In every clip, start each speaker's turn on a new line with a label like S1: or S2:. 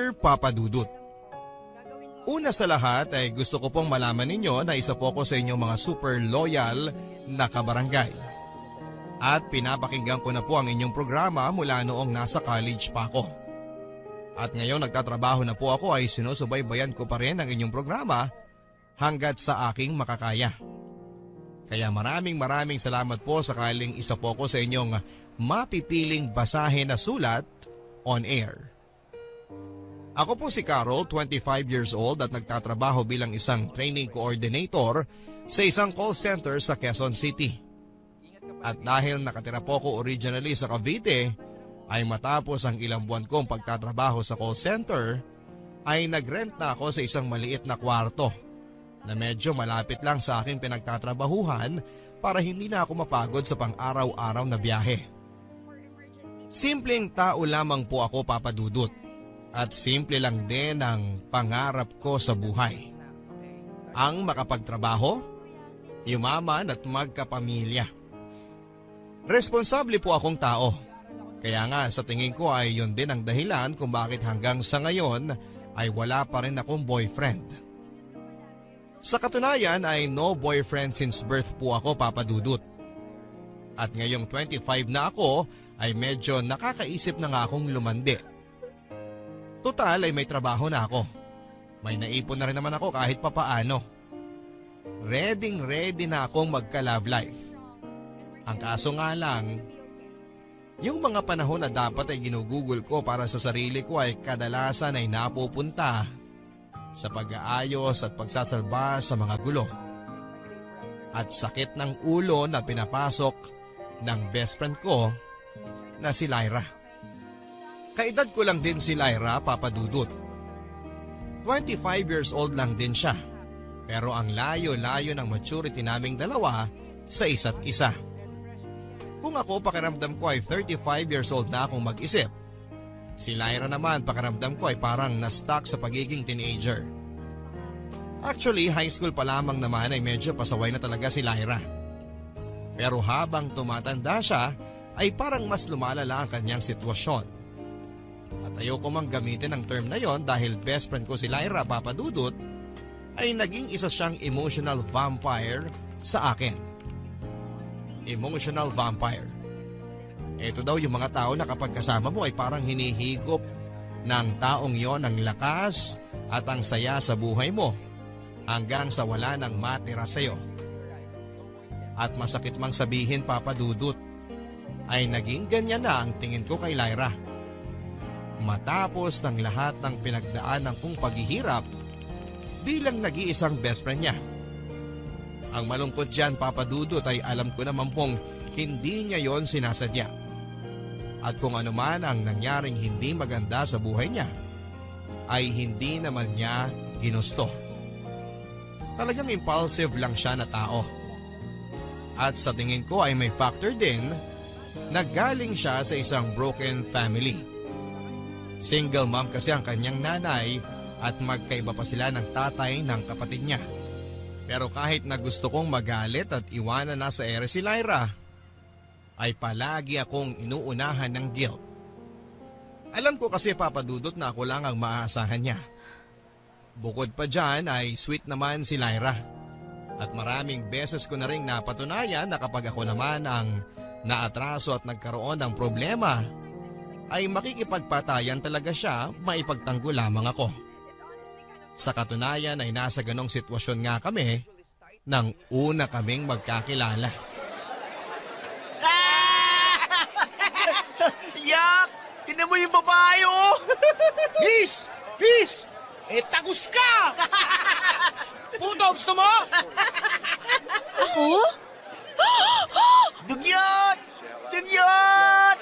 S1: Dear Papa Dudut, una sa lahat ay gusto ko pong malaman ninyo na isa po ko sa inyong mga super loyal na kabarangay. At pinapakinggan ko na po ang inyong programa mula noong nasa college pa ako. At ngayon nagtatrabaho na po ako ay sinusubaybayan ko pa rin ang inyong programa hanggat sa aking makakaya. Kaya maraming salamat po sakaling isa po ko sa inyong mapipiling basahin na sulat on air. Ako po si Carol, 25 years old at nagtatrabaho bilang isang training coordinator sa isang call center sa Quezon City. At dahil nakatira po ko originally sa Cavite, ay matapos ang ilang buwan kong pagtatrabaho sa call center, ay nagrent na ako sa isang maliit na kwarto na medyo malapit lang sa aking pinagtatrabahuhan para hindi na ako mapagod sa pang-araw-araw na biyahe. Simpleng tao lamang po ako, Papa Dudut. At simple lang din ang pangarap ko sa buhay. Ang makapagtrabaho, yumaman at magkapamilya. Responsable po akong tao. Kaya nga sa tingin ko ay yun din ang dahilan kung bakit hanggang sa ngayon ay wala pa rin akong boyfriend. Sa katunayan ay no boyfriend since birth po ako, Papa Dudut. At ngayong 25 na ako ay medyo nakakaisip na nga akong lumandi. Total ay may trabaho na ako. May naipon na rin naman ako kahit papaano. Ready na akong magka-love life. Ang kaso nga lang, yung mga panahon na dapat ay ginugugol ko para sa sarili ko ay kadalasan ay napupunta sa pag-aayos at pagsasalba sa mga gulo. At sakit ng ulo na pinapasok ng best friend ko na si Lyra. Kaedad ko lang din si Lyra, Papa Dudut. 25 years old lang din siya. Pero ang layo-layo ng maturity naming dalawa sa isa't isa. Kung ako pakiramdam ko ay 35 years old na akong mag-isip. Si Lyra naman pakiramdam ko ay parang na-stuck sa pagiging teenager. Actually, high school pa lamang naman ay medyo pasaway na talaga si Lyra. Pero habang tumatanda siya ay parang mas lumalala ang kanyang sitwasyon. At ayoko mang gamitin ang term na yon dahil best friend ko si Lyra, Papa Dudut, ay naging isa siyang emotional vampire sa akin. Emotional vampire. Ito daw yung mga tao na kapag kasama mo ay parang hinihigop ng taong yon ang lakas at ang saya sa buhay mo hanggang sa wala nang matira sa'yo. At masakit mang sabihin, Papa Dudut, ay naging ganyan na ang tingin ko kay Lyra. Matapos ng lahat ng pinagdaanan kong paghihirap bilang nag-iisang best friend niya. Ang malungkot dyan, Papa Dudut, ay alam ko naman pong hindi niya yon sinasadya. At kung ano man ang nangyaring hindi maganda sa buhay niya, ay hindi naman niya ginusto. Talagang impulsive lang siya na tao. At sa tingin ko ay may factor din na galing siya sa isang broken family. Single mom kasi ang kanyang nanay at magkaiba pa sila ng tatay ng kapatid niya. Pero kahit na gusto kong magalit at iwanan na sa ere si Lyra, ay palagi akong inuunahan ng guilt. Alam ko kasi, Papa Dudut, na ako lang ang maaasahan niya. Bukod pa dyan ay sweet naman si Lyra. At maraming beses ko na rin napatunayan na kapag ako naman ang naatraso at nagkaroon ng problema, ay makikipagpatayan talaga siya, maipagtanggol lamang ako. Sa katunayan ay nasa ganong sitwasyon nga kami nang una kaming magkakilala.
S2: Yak! Tinan mo yung babae, oh!
S3: Bis! Bis! Tagus ka! Puto, gusto mo?
S4: Ako?
S2: Dugyot! Dugyot!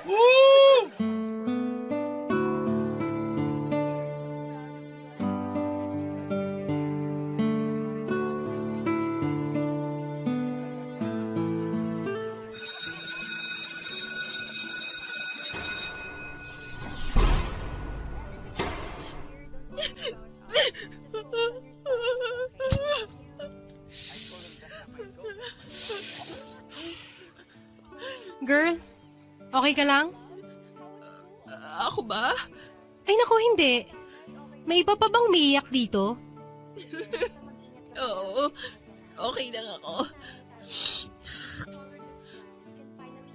S3: Woo!
S4: Girl, okay ka lang? Ako ba?
S5: Ay nako, hindi. May iba pa bang umiiyak dito?
S4: Oo. Okay lang ako.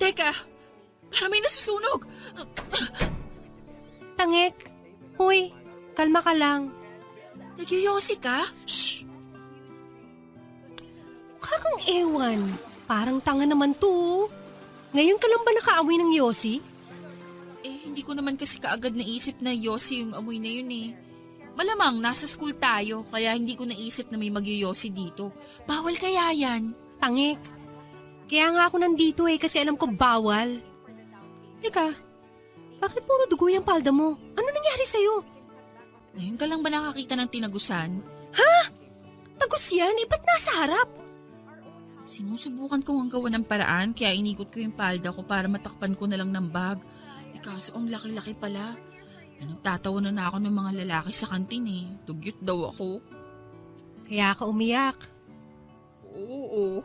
S4: Teka, parang may nasusunog.
S5: Tangek. Huy, kalma ka lang.
S4: Nagyoyosi ka?
S5: Shh! Mukha kang ewan. Parang tanga naman to. Ngayon ka lang ba nakaamoy ng yosi?
S4: Hindi ko naman kasi kaagad naisip na yosi yung amoy na yun eh. Malamang nasa school tayo kaya hindi ko naisip na may magyoyosi dito. Bawal kaya yan?
S5: Tangek. Kaya nga ako nandito kasi alam ko bawal. Teka, bakit puro dugo yung palda mo? Ano nangyari sa'yo?
S4: Ngayon ka lang ba nakakita ng tinagusan?
S5: Tagos yan, ba't nasa harap?
S4: Sinusubukan ko ang gawa ng paraan kaya inikot ko yung palda ko para matakpan ko na lang ng bag. Kaso ang laki-laki pala. Nagtatawa na ako ng mga lalaki sa kantin Dugyot daw ako.
S5: Kaya ka umiyak.
S4: Oo.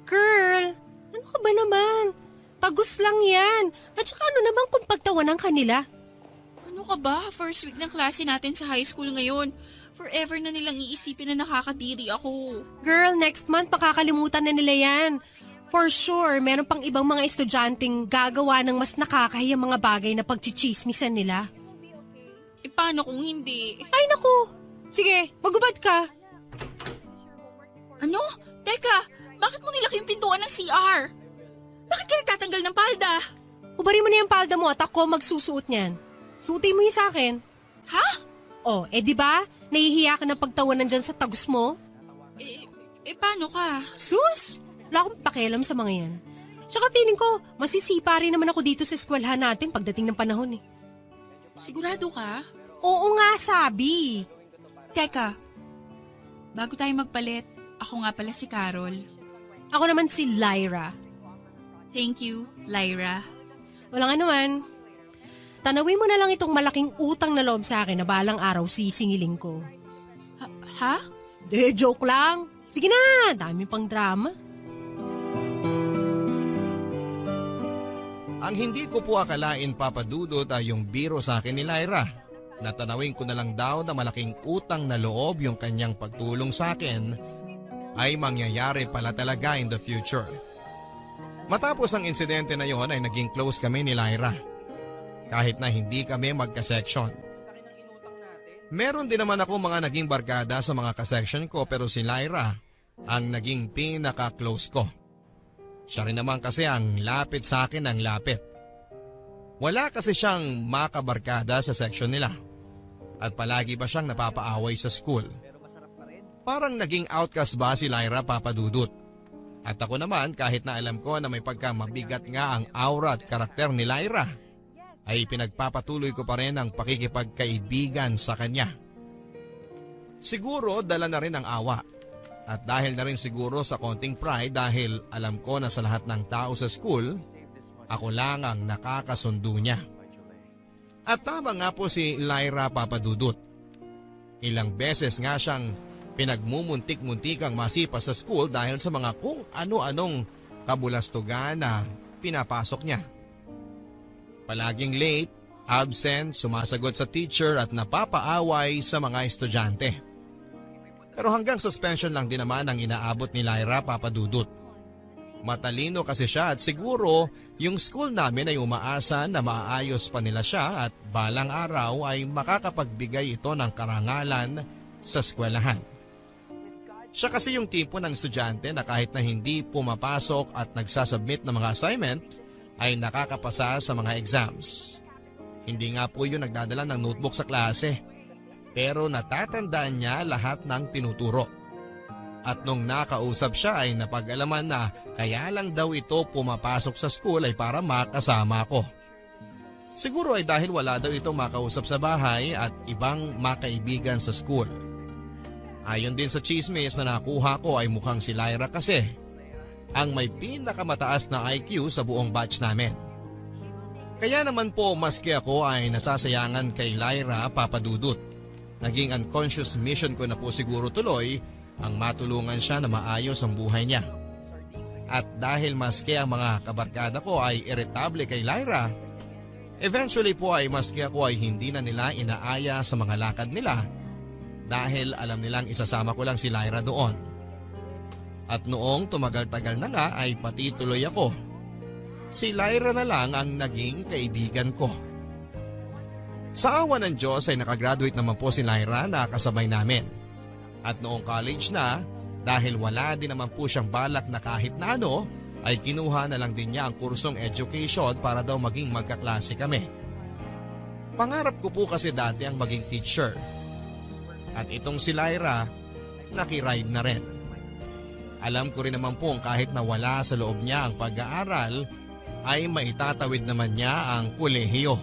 S5: Girl, ano ka ba naman? Tagos lang yan. At saka ano naman kung pagtawanan kanila?
S4: Ano ka ba? First week ng klase natin sa high school ngayon. Forever na nilang iisipin na nakakadiri ako.
S5: Girl, next month makakalimutan na nila yan. For sure, meron pang ibang mga estudyanteng gagawa ng mas nakakahiyang mga bagay na pagchichismisan nila.
S4: Paano kung hindi?
S5: Ay naku! Sige, magubad ka.
S4: Ano? Teka, bakit mo nilaki yung pintuan ng CR? Bakit ka nagtatanggal ng palda?
S5: Ubarin mo na yung palda mo at ako magsusuot niyan. Suotin mo yun sa akin.
S4: Ha?
S5: Oh, di ba? Nahihiya ka ng pagtawanan dyan sa tagos mo?
S4: Paano ka?
S5: Sus! Wala akong pakialam sa mga yan. Tsaka feeling ko, masisipa rin naman ako dito sa eskwelahan natin pagdating ng panahon
S4: Sigurado ka?
S5: Oo nga, sabi.
S4: Teka, bago tayo magpalit, ako nga pala si Carol.
S5: Ako naman si Lyra.
S4: Thank you, Lyra.
S5: Walang anuman. Tanawin mo na lang itong malaking utang na loob sa akin na balang araw sisingilin ko.
S4: Ha?
S5: Joke lang. Sige na, dami pang drama.
S1: Ang hindi ko po akalain papadudot ay yung biro sa akin ni Lyra. Natanawin ko na lang daw na malaking utang na loob yung kanyang pagtulong sa akin ay mangyayari pala talaga in the future. Matapos ang insidente na yon ay naging close kami ni Lyra. Kahit na hindi kami magka-section. Meron din naman ako mga naging barkada sa mga ka-section ko pero si Lyra ang naging pinaka-close ko. Siya rin naman kasi ang lapit sa akin ng lapit. Wala kasi siyang makabarkada sa section nila. At palagi pa siyang napapaaway sa school. Parang naging outcast ba si Lyra papadudot. At ako naman kahit na alam ko na may pagkamabigat nga ang aura at karakter ni Lyra, ay pinagpapatuloy ko pa rin ang pakikipagkaibigan sa kanya. Siguro dala na rin ang awa. At dahil na rin siguro sa konting pride dahil alam ko na sa lahat ng tao sa school, ako lang ang nakakasundo niya. At tama nga po si Lyra papadudot. Ilang beses nga siyang pinagmumuntik-muntikang masipa sa school dahil sa mga kung ano-anong kabulastugan na pinapasok niya. Palaging late, absent, sumasagot sa teacher at napapaaway sa mga estudyante. Pero hanggang suspension lang din naman ang inaabot ni Lyra papadudot. Matalino kasi siya at siguro yung school namin ay umaasa na maayos pa nila siya at balang araw ay makakapagbigay ito ng karangalan sa eskwelahan. Siya kasi yung tipo ng estudyante na kahit na hindi pumapasok at nagsasubmit ng mga assignment ay nakakapasa sa mga exams. Hindi nga po yun nagdadala ng notebook sa klase. Pero natatandaan niya lahat ng tinuturo. At nung nakausap siya ay napag-alaman na kaya lang daw ito pumapasok sa school ay para makasama ko. Siguro ay dahil wala daw itong makausap sa bahay at ibang makaibigan sa school. Ayon din sa chismis na nakuha ko ay mukhang si Lyra kasi ang may pinakamataas na IQ sa buong batch namin. Kaya naman po maski ako ay nasasayangan kay Lyra papadudot. Naging unconscious mission ko na po siguro tuloy ang matulungan siya na maayos ang buhay niya. At dahil maski ang mga kabarkada ko ay irritable kay Lyra, Eventually po ay maski ako ay hindi na nila inaaya sa mga lakad nila dahil alam nilang isasama ko lang si Lyra doon. At noong tumagal-tagal na nga ay pati tuloy ako. Si Lyra na lang ang naging kaibigan ko. Sa awa ng Diyos ay nakagraduate naman po si Lyra na kasabay namin. At noong college na, dahil wala din naman po siyang balak na kahit na ano, ay kinuha na lang din niya ang kursong education para daw maging magkaklase kami. Pangarap ko po kasi dati ang maging teacher. At itong si Lyra, nakiride na rin. Alam ko rin naman po kahit na wala sa loob niya ang pag-aaral, ay maitatawid naman niya ang kolehiyo.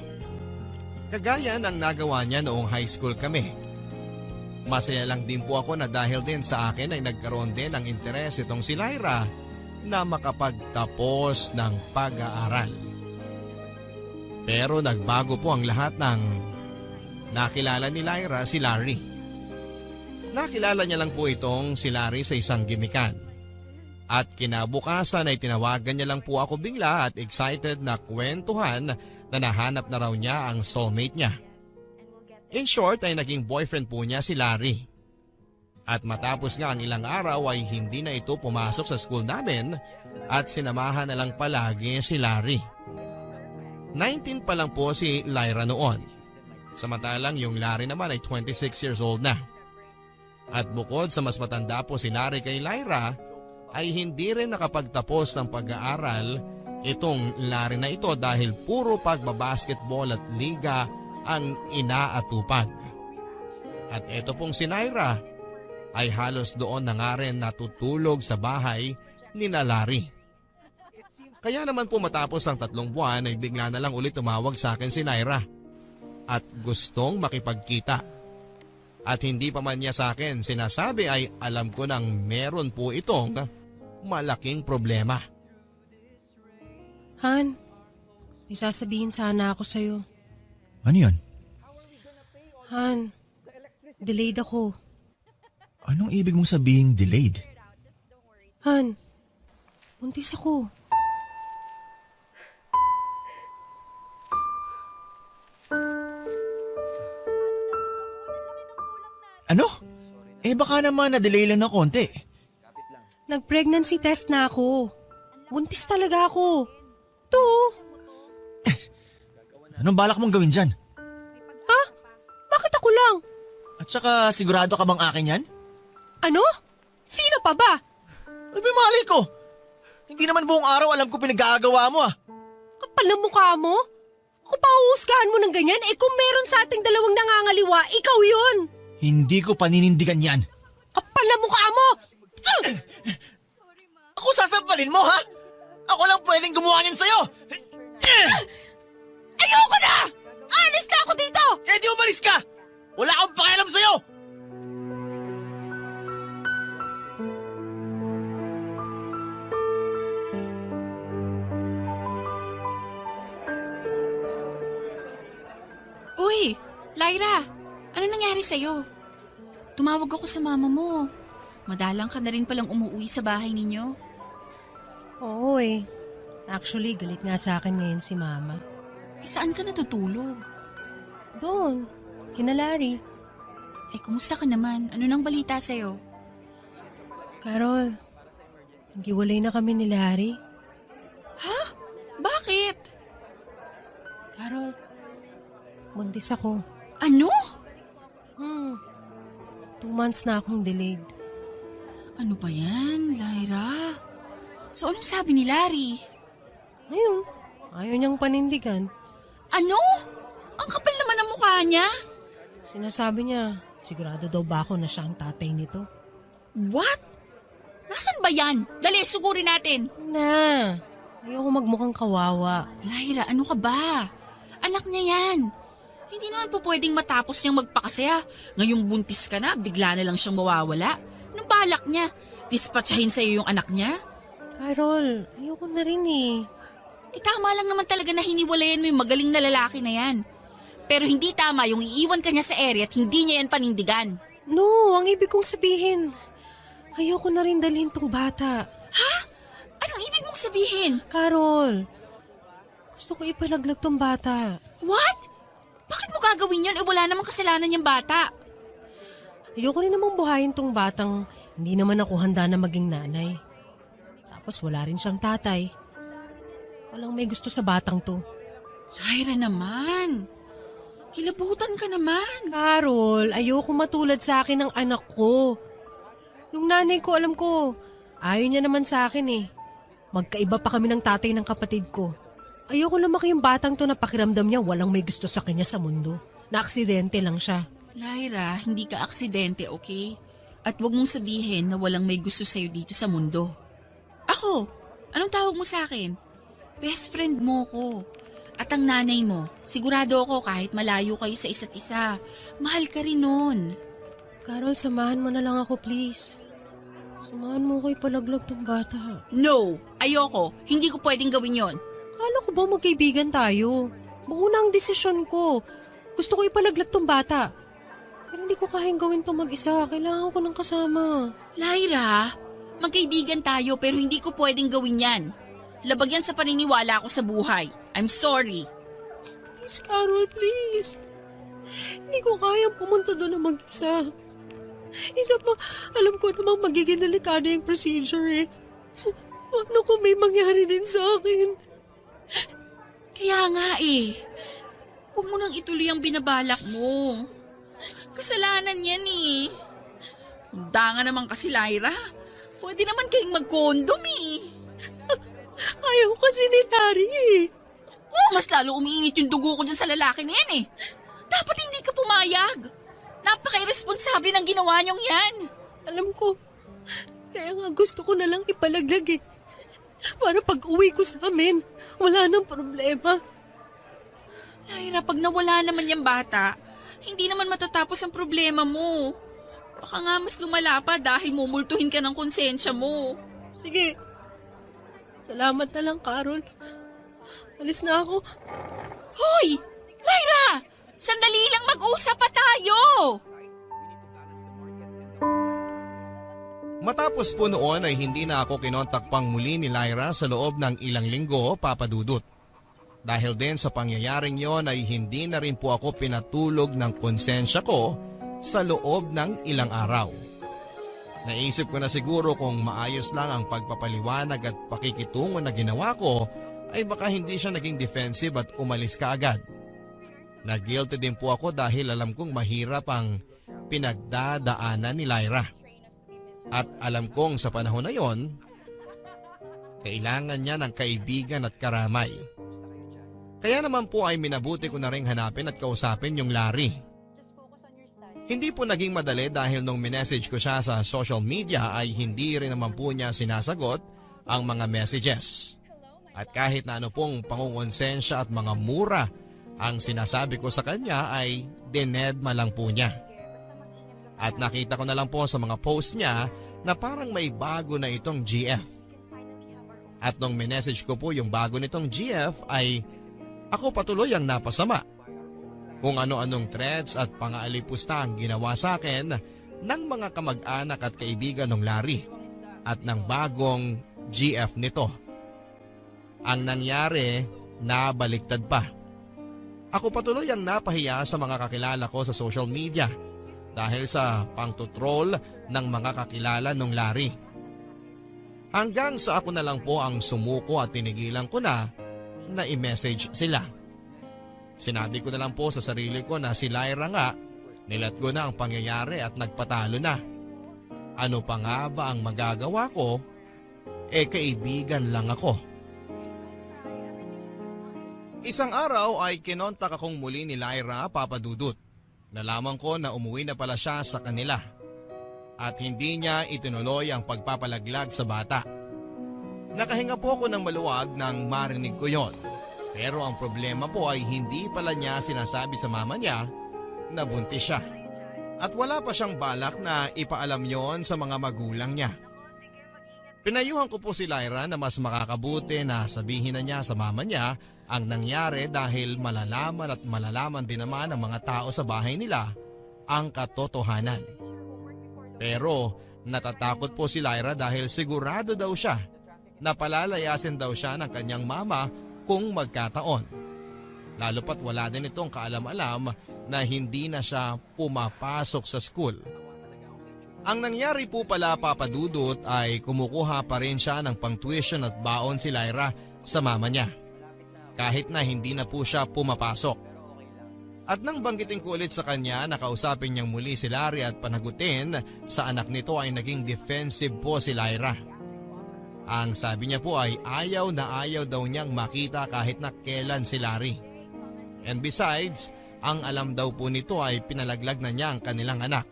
S1: Kagaya ng nagawa niya noong high school kami. Masaya lang din po ako na dahil din sa akin ay nagkaroon din ng interes itong si Lyra na makapagtapos ng pag-aaral. Pero nagbago po ang lahat ng nakilala ni Lyra si Larry. Nakilala niya lang po itong si Larry sa isang gimikan. At kinabukasan ay tinawagan niya lang po ako bigla at excited na kwentuhan na nahanap na raw niya ang soulmate niya. In short ay naging boyfriend po niya si Larry. At matapos nga ang ilang araw ay hindi na ito pumasok sa school namin at sinamahan na lang palagi si Larry. 19 pa lang po si Lyra noon. Samantalang yung Larry naman ay 26 years old na. At bukod sa mas matanda po si Larry kay Lyra, ay hindi rin nakapagtapos ng pag-aaral itong Larry na ito dahil puro pagbabasketball at liga ang inaatupag. At ito pong si Lyra ay halos doon na nga rin natutulog sa bahay ni Larry. Kaya naman po matapos ang 3 buwan ay bigla na lang ulit tumawag sa akin si Lyra at gustong makipagkita. At hindi pa man niya sa akin sinasabi ay alam ko nang meron po itong malaking problema.
S5: Han, may sasabihin sana ako sa'yo.
S2: Ano yun?
S5: Han, delayed ako.
S2: Anong ibig mong sabihing delayed?
S5: Han, buntis ako.
S2: Ano? Baka naman na-delay lang na konti.
S5: Nag-pregnancy test na ako. Buntis talaga ako. To.
S2: Anong balak mong gawin dyan?
S5: Ha? Bakit ako lang?
S2: At saka sigurado ka bang akin yan?
S5: Ano? Sino pa ba?
S2: Malay ko. Hindi naman buong araw alam ko pinag-aagawa mo ah.
S5: Kapal na mukha mo? Kung pauhusgahan mo ng ganyan, kung meron sa ating dalawang nangangaliwa, ikaw yun.
S2: Hindi ko paninindigan yan.
S5: Kapal na mukha mo!
S2: Ako sasampalin mo ha? Ako lang pwedeng gumawa niyan sa'yo.
S5: Ayoko na! Honest na ako dito!
S2: Di umalis ka! Wala akong pakialam sa'yo!
S4: Uy, Lyra, ano nangyari sa'yo? Tumawag ako sa mama mo. Madalang ka na rin palang umuwi sa bahay ninyo.
S5: Oo Actually, galit nga sa akin ngayon si Mama.
S4: Saan ka natutulog?
S5: Doon, kina Larry.
S4: Kumusta ka naman? Ano nang balita sa'yo?
S5: Carol, naghiwalay na kami ni Larry.
S4: Ha? Bakit?
S5: Carol, buntis ako.
S4: Ano?
S5: 2 months na akong delayed.
S4: Ano ba yan, Lyra? So anong sabi ni Larry?
S5: Ayun, ayaw niyang panindigan.
S4: Ano? Ang kapal naman ang mukha niya.
S5: Sinasabi niya, sigurado daw ba ako na siya ang tatay nito?
S4: What? Nasaan ba yan? Dali, sugurin natin.
S5: Na, ayoko magmukhang kawawa.
S4: Lyra, ano ka ba? Anak niya yan. Hindi naman po pwedeng matapos niyang magpakasaya. Ngayong buntis ka na, bigla na lang siyang mawawala. Anong balak niya? Dispatchahin sa'yo yung anak niya?
S5: Carol, ayoko na rin
S4: Tama lang naman talaga na hiniwalayan mo yung magaling na lalaki na yan. Pero hindi tama yung iiwan ka niya sa area at hindi niya yan panindigan.
S5: No, ang ibig kong sabihin, ayoko na rin dalhin tong bata.
S4: Ha? Anong ibig mong sabihin?
S5: Carol, Gusto ko ipalaglag tong bata.
S4: What? Bakit mo gagawin yun? Wala namang kasalanan yung bata.
S5: Ayoko rin namang buhayin tong batang hindi naman ako handa na maging nanay. Tapos wala rin siyang tatay. Walang may gusto sa batang to.
S4: Lyra naman. Kilabutan ka naman.
S5: Carol, ayoko matulad sa akin ng anak ko. Yung nanay ko, alam ko, ayaw niya naman sa akin eh. Magkaiba pa kami ng tatay ng kapatid ko. Ayoko lumaki yung batang to na pakiramdam niya walang may gusto sa kanya sa mundo. Na-aksidente lang siya.
S4: Lyra, hindi ka aksidente, okay? At wag mong sabihin na walang may gusto sa'yo dito sa mundo. Ako, anong tawag mo sa akin? Best friend mo ko. At ang nanay mo, sigurado ako kahit malayo kayo sa isa't isa, mahal ka rin nun.
S5: Carol, samahan mo na lang ako please. Samahan mo ko ipalaglag tong bata.
S4: No, ayoko. Hindi ko pwedeng gawin yon.
S5: Kala ko ba magkaibigan tayo? Buo na ang desisyon ko. Gusto ko ipalaglag tong bata. Pero hindi ko kayang gawin to mag-isa. Kailangan ko ng kasama.
S4: Lyra, magkaibigan tayo pero hindi ko pwedeng gawin yan. Labag yan sa paniniwala ko sa buhay. I'm sorry.
S5: Please, Carol, please. Hindi ko kayang pumunta doon na mag-isa. Isa pa, alam ko namang magiging delikado yung procedure eh. Ano kung may mangyari din sa akin?
S4: Kaya nga eh. Huwag mo nang ituloy ang binabalak mo. Kasalanan yan eh. Handa nga naman kasi, Lyra. Pwede naman kayong mag-condom eh.
S5: Ayaw kasi ni Larry eh.
S4: Oh, mas lalo umiinit yung dugo ko dyan sa lalaki na yan eh. Dapat hindi ka pumayag. Napaka-irresponsable ng ginawa niyong yan.
S5: Alam ko. Kaya nga gusto ko na lang ipalaglag eh. Para pag uwi ko sa amin, wala nang problema.
S4: Lyra, pag nawala naman yung bata, hindi naman matatapos ang problema mo. Baka nga mas lumala pa dahil mumultuhin ka ng konsensya mo.
S5: Sige. Salamat na lang, Carol. Alis na ako.
S4: Hoy! Lyra! Sandali lang mag-usap pa tayo!
S1: Matapos po noon ay hindi na ako kinontak pang muli ni Lyra sa loob ng ilang linggo, Papa Dudut. Dahil din sa pangyayaring yon ay hindi na rin po ako pinatulog ng konsensya ko sa loob ng ilang araw. Naisip ko na siguro kung maayos lang ang pagpapaliwanag at pakikitungo na ginawa ko ay baka hindi siya naging defensive at umalis kaagad. Nag-guilty din po ako dahil alam kong mahirap ang pinagdadaanan ni Lyra. At alam kong sa panahon na yon, kailangan niya ng kaibigan at karamay. Kaya naman po ay minabuti ko na rin hanapin at kausapin yung Larry. Hindi po naging madali dahil nung minessage ko siya sa social media ay hindi rin naman po niya sinasagot ang mga messages. At kahit na ano pong pangungonsensya at mga mura ang sinasabi ko sa kanya ay dinedma lang po niya. At nakita ko na lang po sa mga post niya na parang may bago na itong GF. At nung minessage ko po yung bago nitong GF ay ako patuloy ang napasama. Kung ano-anong threats at pang-aalipusta ang ginawa sa akin ng mga kamag-anak at kaibigan ng Larry at ng bagong GF nito. Ang nangyari, nabaliktad pa. Ako patuloy ang napahiya sa mga kakilala ko sa social media dahil sa pangtutrol ng mga kakilala ng Larry. Hanggang sa ako na lang po ang sumuko at tinigilan ko na i-message sila. Sinabi ko na lang po sa sarili ko na si Lyra nga, nilatgo na ang pangyayari at nagpatalo na. Ano pa nga ba ang magagawa ko? Kaibigan lang ako. Isang araw ay kinontak akong muli ni Lyra, Papa Dudut. Nalaman ko na umuwi na pala siya sa kanila. At hindi niya itinuloy ang pagpapalaglag sa bata. Nakahinga po ako ng maluwag nang marinig ko yon. Pero ang problema po ay hindi pala niya sinasabi sa mama niya na buntis siya. At wala pa siyang balak na ipaalam yon sa mga magulang niya. Pinayuhan ko po si Lyra na mas makakabuti na sabihin na niya sa mama niya ang nangyari dahil malalaman din naman ng mga tao sa bahay nila ang katotohanan. Pero natatakot po si Lyra dahil sigurado daw siya na palalayasin daw siya ng kanyang mama kung magkataon. Lalo pat wala din itong kaalam-alam na hindi na siya pumapasok sa school. Ang nangyari po pala, Papa Dudut, ay kumukuha pa rin siya ng pang-tuition at baon si Lyra sa mama niya. Kahit na hindi na po siya pumapasok. At nang banggitin ko ulit sa kanya, nakausapin niyang muli si Larry at panagutin sa anak nito ay naging defensive po si Lyra. Ang sabi niya po ay ayaw na ayaw daw niyang makita kahit na kailan si Larry. And besides, ang alam daw po nito ay pinalaglag na niya ang kanilang anak.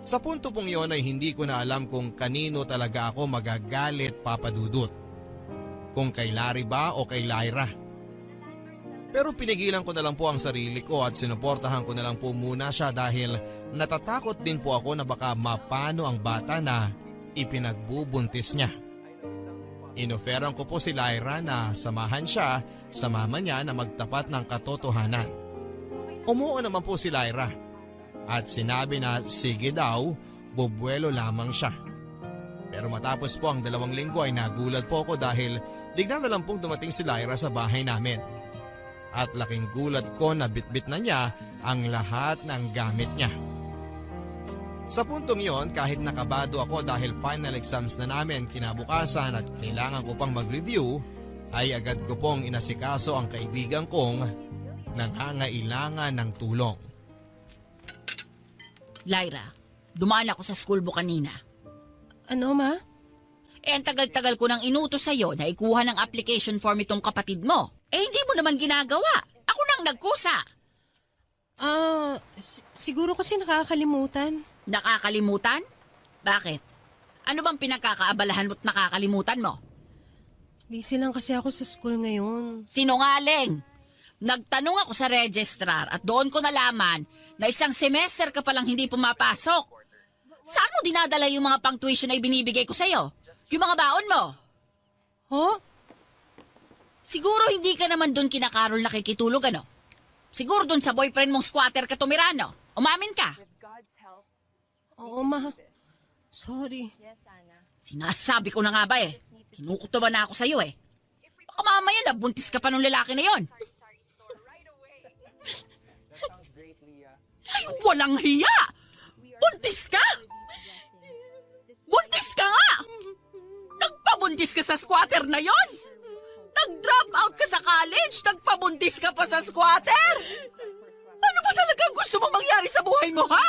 S1: Sa punto pong yon ay hindi ko na alam kung kanino talaga ako magagalit, Papa Dudut. Kung kay Larry ba o kay Lyra. Pero pinigilan ko na lang po ang sarili ko at sinuportahan ko na lang po muna siya dahil natatakot din po ako na baka mapano ang bata na ipinagbubuntis niya. Inoferan ko po si Lyra na samahan siya sa mama niya na magtapat ng katotohanan. Umuo naman po si Lyra at sinabi na sige daw, bubuelo lamang siya. Pero matapos po ang 2 linggo ay nagulat po ako dahil bigla na lang pong dumating si Lyra sa bahay namin. At laking gulat ko na bitbit na niya ang lahat ng gamit niya. Sa puntong yon, kahit nakabado ako dahil final exams na namin kinabukasan at kailangan ko pang mag-review, ay agad ko pong inasikaso ang kaibigan kong nangangailangan ng tulong.
S4: Lyra, dumaan ako sa school book kanina.
S5: Ano, ma?
S4: Ang tagal-tagal ko nang inutos sa'yo na ikuha ng application form itong kapatid mo. Hindi mo naman ginagawa. Ako nang nagkusa.
S5: Siguro kasi nakakalimutan.
S4: Nakakalimutan? Bakit? Ano bang pinagkakaabalahan mo't nakakalimutan mo?
S5: Busy lang kasi ako sa school ngayon.
S4: Sinungaling! Nagtanong ako sa registrar at doon ko nalaman na 1 semester ka palang hindi pumapasok. Saan mo dinadala yung mga pang-tuition na ibinibigay ko sa'yo? Yung mga baon mo?
S5: Ho?
S4: Siguro hindi ka naman doon kina Carol nakikitulog, ano? Siguro doon sa boyfriend mong squatter ka tumira, no? Umamin ka.
S5: Oo, ma. Sorry.
S4: Sinasabi ko na nga ba Kinukutuban na ako sa'yo Baka mamaya nabuntis ka pa nung lalaki na yon. Ay, walang hiya! Buntis ka? Buntis ka nga! Nagpabuntis ka sa squatter na yon? Nag-drop out ka sa college? Nagpabuntis ka pa sa squatter? Ano ba talagang gusto mo mangyari sa buhay mo, ha?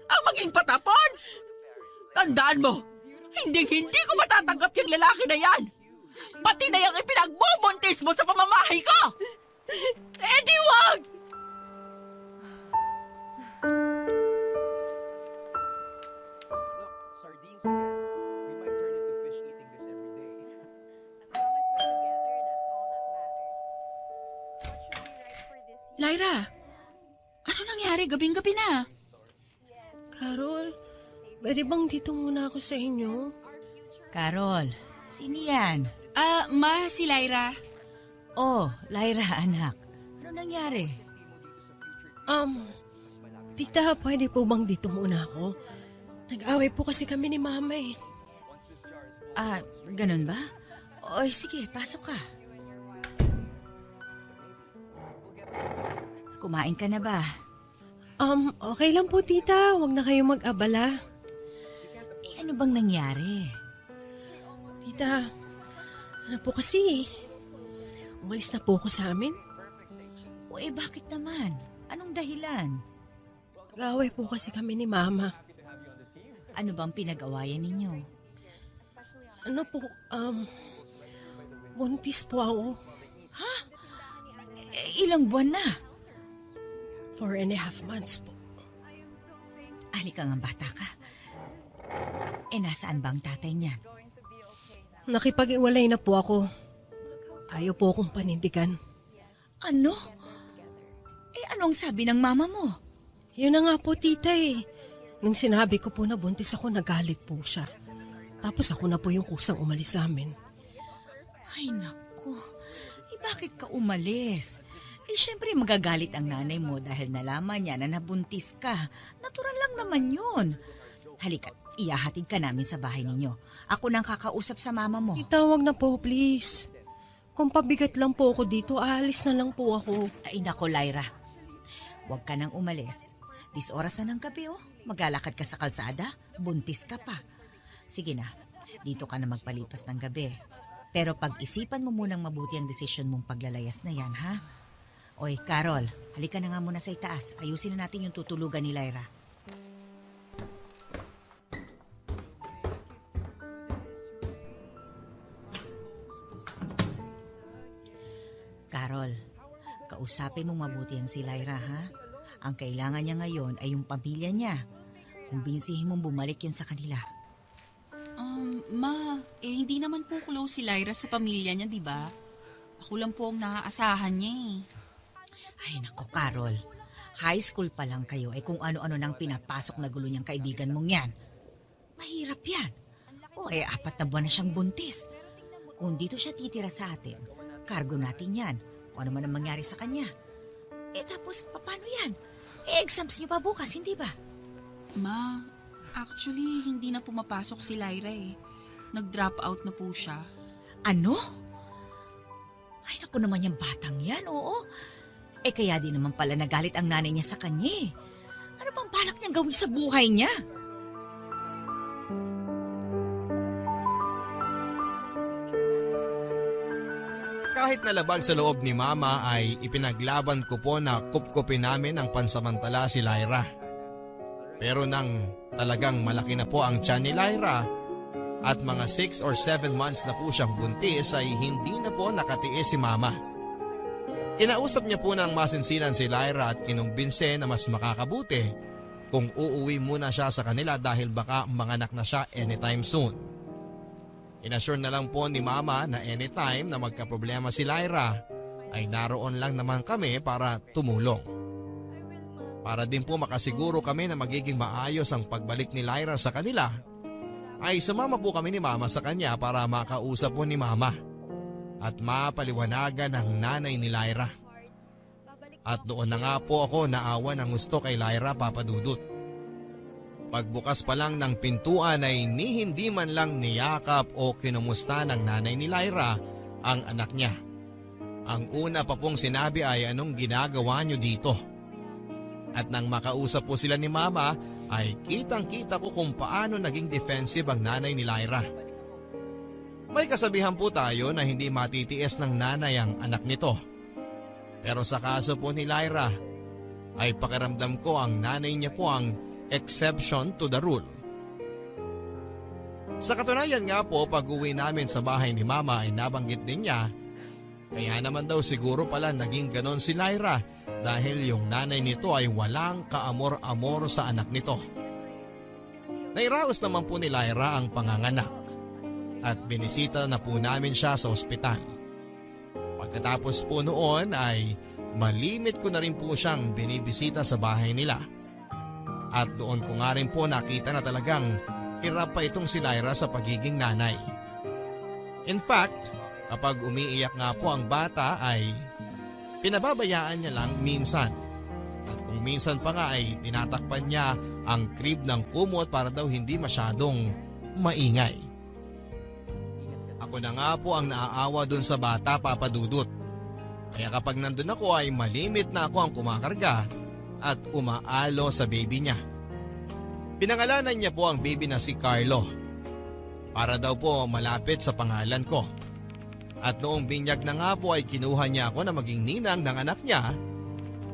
S4: Ang maging patapon? Tandaan mo, hindi ko matatanggap yung lalaki na yan. Pati na yung ipinagbubuntis mo sa pamamahay ko. Di wag!
S6: Sardines again. We might turn into fish eating this every day.
S7: As long as we're together, that's all that matters. What should we write for this year?
S4: Lyra, ano nangyari? Gabing-gabi na.
S5: Carol, pwede bang dito muna ako sa inyo?
S8: Carol, sino yan?
S4: Ma, si Lyra.
S8: Oh, Lyra, anak. Ano nangyari?
S5: Tita, pwede po bang dito muna ako? Nag-away po kasi kami ni Mama
S8: Ganun ba? Oy, sige, pasok ka. Kumain ka na ba?
S5: Okay lang po, Tita. Huwag na kayong mag-abala.
S8: Ano bang nangyari?
S5: Tita, ano po kasi umalis na po ako sa amin.
S8: Bakit naman? Anong dahilan?
S5: Nag-away po kasi kami ni Mama.
S8: Ano bang pinag-awayan ninyo?
S5: Ano po, buntis po ako.
S8: Ilang buwan na?
S5: 4.5 months po.
S8: Halika nga, bata ka. Nasaan ba ang tatay niyan?
S5: Nakipag-iwalay na po ako. Ayaw po akong panindigan.
S8: Ano? Anong sabi ng mama mo?
S5: Yun na nga po, Tita Nung sinabi ko po na buntis ako, nagalit po siya. Tapos ako na po yung kusang umalis sa amin.
S8: Ay, naku. Bakit ka umalis? Siyempre magagalit ang nanay mo dahil nalaman niya na nabuntis ka. Natural lang naman yun. Halika, iyahatid ka namin sa bahay ninyo. Ako nang kakausap sa mama mo.
S5: Tita, wag na po, please. Kung pabigat lang po ako dito, aalis na lang po ako.
S8: Ay nako, Lyra. Huwag ka nang umalis. Oras na ng gabi, oh. Maglalakad ka sa kalsada, buntis ka pa. Sige na, dito ka na magpalipas ng gabi. Pero pag-isipan mo munang mabuti ang desisyon mong paglalayas na yan, ha? Oy, Carol, halika na nga muna sa itaas. Ayusin na natin yung tutulugan ni Lyra. Carol, kausapin mong mabuti ang si Lyra, ha? Ang kailangan niya ngayon ay yung pamilya niya. Kumbinsihin mong bumalik yun sa kanila.
S4: Hindi naman po close si Lyra sa pamilya niya, di ba? Ako lang po ang naaasahan niya eh.
S8: Ay nako, Carol. High school pa lang kayo kung ano-ano nang pinapasok na gulo niyang kaibigan mong yan. Mahirap yan. O 4 na buwan na siyang buntis. Kung dito siya titira sa atin, cargo natin yan. Kung ano man ang mangyari sa kanya. Tapos, paano yan? Exams niyo pa bukas, hindi ba?
S4: Ma, actually, hindi na pumapasok si Lyra eh. Nag-drop out na po siya.
S8: Ano? Ay, naku naman yung batang yan, oo. Kaya din naman pala nagalit ang nanay niya sa kanya eh. Ano bang balak niyang gawin sa buhay niya?
S1: Kahit nalabag sa loob ni Mama ay ipinaglaban ko po na kupkupin namin ang pansamantala si Lyra. Pero nang talagang malaki na po ang tiyan ni Lyra at mga 6 or 7 months na po siyang buntis ay hindi na po nakatiis si Mama. Kinausap niya po ng masinsinan si Lyra at kinumbinse na mas makakabuti kung uuwi muna siya sa kanila dahil baka manganak na siya anytime soon. Inassure na lang po ni Mama na anytime na magkaproblema si Lyra ay naroon lang naman kami para tumulong. Para din po makasiguro kami na magiging maayos ang pagbalik ni Lyra sa kanila, ay sumama po kami ni Mama sa kanya para makausap po ni Mama at mapaliwanagan ang nanay ni Lyra. At doon na nga po ako naawa ng gusto kay Lyra, Papa Dudut. Pagbukas pa lang ng pintuan ay hindi man lang niyakap o kinumusta ng nanay ni Lyra ang anak niya. Ang una pa pong sinabi ay anong ginagawa niyo dito? At nang makausap po sila ni Mama ay kitang-kita ko kung paano naging defensive ang nanay ni Lyra. May kasabihan po tayo na hindi matitiis ng nanay ang anak nito. Pero sa kaso po ni Lyra ay pakiramdam ko ang nanay niya po ang exception to the rule. Sa katunayan nga po, pag-uwi namin sa bahay ni Mama ay nabanggit din niya, kaya naman daw siguro pala naging ganon si Lyra dahil yung nanay nito ay walang kaamor-amor sa anak nito. Nairaos naman po ni Lyra ang panganganak at binisita na po namin siya sa ospital. Pagkatapos po noon ay malimit ko na rin po siyang binibisita sa bahay nila. At doon ko nga rin po nakita na talagang hirap pa itong si Lyra sa pagiging nanay. In fact, kapag umiiyak nga po ang bata ay pinababayaan niya lang minsan. At kung minsan pa nga ay tinatakpan niya ang crib ng kumot para daw hindi masyadong maingay. Ako na nga po ang naaawa dun sa bata, Papa Dudut. Kaya kapag nandun ako ay malimit na ako ang kumakarga at umaalo sa baby niya. Pinangalanan niya po ang baby na si Carlo para daw po malapit sa pangalan ko. At noong binyag na nga po ay kinuha niya ako na maging ninang ng anak niya.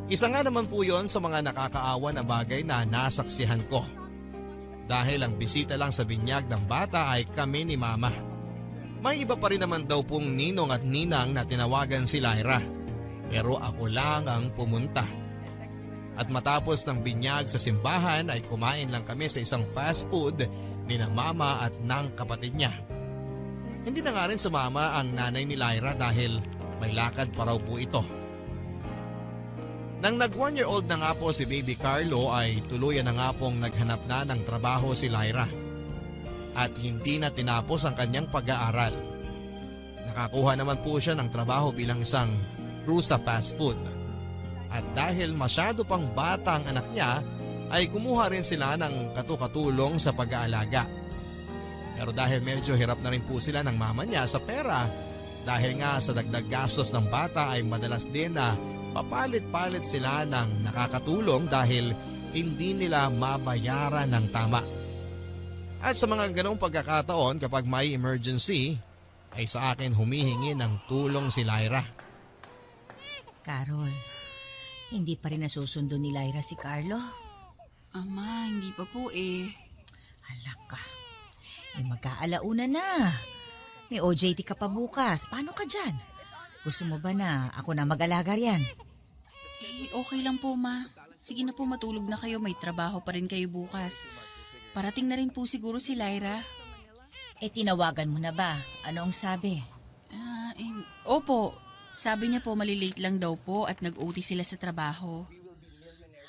S1: Isa nga naman po yon sa mga nakakaawa na bagay na nasaksihan ko. Dahil ang bisita lang sa binyag ng bata ay kami ni Mama. May iba pa rin naman daw pong ninong at ninang na tinawagan si Lyra. Pero ako lang ang pumunta. At matapos ng binyag sa simbahan ay kumain lang kami sa isang fast food ni na Mama at ng kapatid niya. Hindi na nga rin sumama ang nanay ni Lyra dahil may lakad pa raw po ito. Nang nag 1-year-old na nga po si baby Carlo ay tuluyan na nga pong naghanap na ng trabaho si Lyra. At hindi na tinapos ang kanyang pag-aaral. Nakakuha naman po siya ng trabaho bilang isang crew sa fast food. At dahil masyado pang bata ang anak niya, ay kumuha rin sila ng katukatulong sa pag-aalaga. Pero dahil medyo hirap na rin po sila ng mama niya sa pera, Dahil nga sa dagdag gastos ng bata ay madalas din na papalit-palit sila ng nakakatulong dahil hindi nila mabayaran ng tama. At sa mga ganong pagkakataon kapag may emergency ay sa akin humihingi ng tulong si Lyra.
S8: Carol, hindi pa rin nasusundo ni Lyra si Carlo?
S4: Ama, hindi pa po eh.
S8: Alak ka. Magkaalauna na. May OJT ka pa bukas. Paano ka dyan? Gusto mo ba na ako na mag-alaga riyan?
S4: Okay lang po, ma. Sige na po, matulog na kayo. May trabaho pa rin kayo bukas. Parating na rin po siguro si Lyra.
S8: Tinawagan mo na ba? Ano ang sabi?
S4: Opo. Sabi niya po malilate lang daw po at nag-OT sila sa trabaho.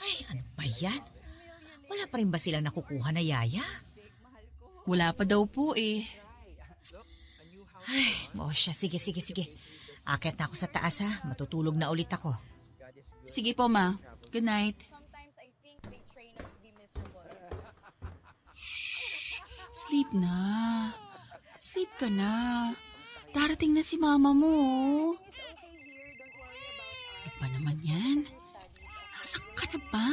S8: Ay, ano ba yan? Wala pa rin ba sila nakukuha na yaya?
S4: Wala pa daw po eh.
S8: Ay, siya. Sige. Akit na ako sa taas ha. Matutulog na ulit ako.
S4: Sige po, ma. Good night.
S7: Sometimes I think they train us to be miserable.
S4: Sleep na. Sleep ka na. Darating na si mama mo.
S7: It's okay here. Don't worry about us.
S4: Ano pa naman yan? Nasaan ka na ba?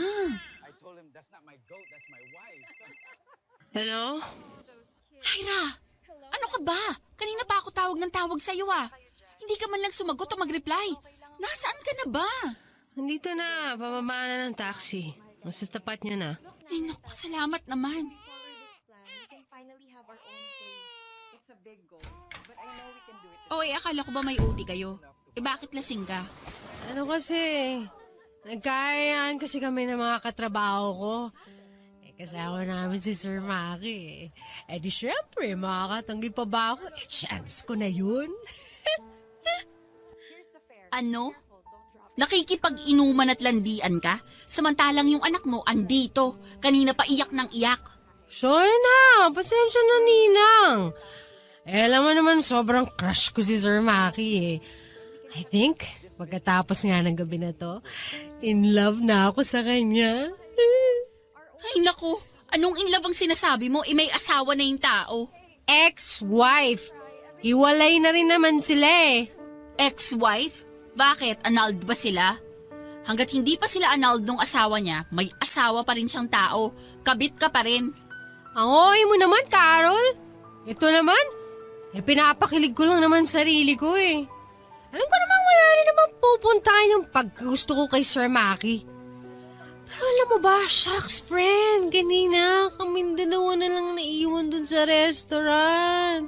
S3: I told him that's not my goat, that's my wife.
S5: Hello?
S4: Lyra! Ano ka ba? Kanina pa ako tawag ng tawag sa'yo ah. Hindi ka man lang sumagot o mag-reply. Nasaan ka na ba?
S5: Nandito na, bababa na ng taxi. Mas tapat niya na.
S4: Ay naku, salamat naman.
S7: Follow this plan. We can finally have our own place.
S6: It's a big goal, but I know we can do it.
S4: Akala ko ba may OT kayo? Bakit lasing ka?
S5: Ano kasi, nagkayaan kasi kami ng mga katrabaho ko. Kasama namin si Sir Maki. Di syempre, makakatanggi pa ba ako? Chance ko na yun.
S7: Here's the fare.
S4: Ano?
S7: Careful, don't drop it.
S4: Nakikipag-inuman at landian ka? Samantalang yung anak mo andito. Kanina pa iyak ng iyak.
S5: Sorry na, pasensya na ninang. Alam mo naman sobrang crush ko si Sir Maki eh. I think, pagkatapos nga ng gabi na to, in love na ako sa kanya.
S4: Ay naku, anong in love ang sinasabi mo? May asawa na yung tao.
S5: Ex-wife. Hiwalay na rin naman sila eh.
S4: Ex-wife? Bakit? Annulled ba sila? Hanggat hindi pa sila annulled nung asawa niya, may asawa pa rin siyang tao. Kabit ka pa rin.
S5: Ang oy mo naman, Carol. Ito naman, pinapakilig ko lang naman sarili ko eh. Alam ko naman wala rin naman pupuntahan yung paggusto ko kay Sir Maki. Pero alam mo ba, shucks friend, kanina kaming dalawa na lang naiwan dun sa restaurant.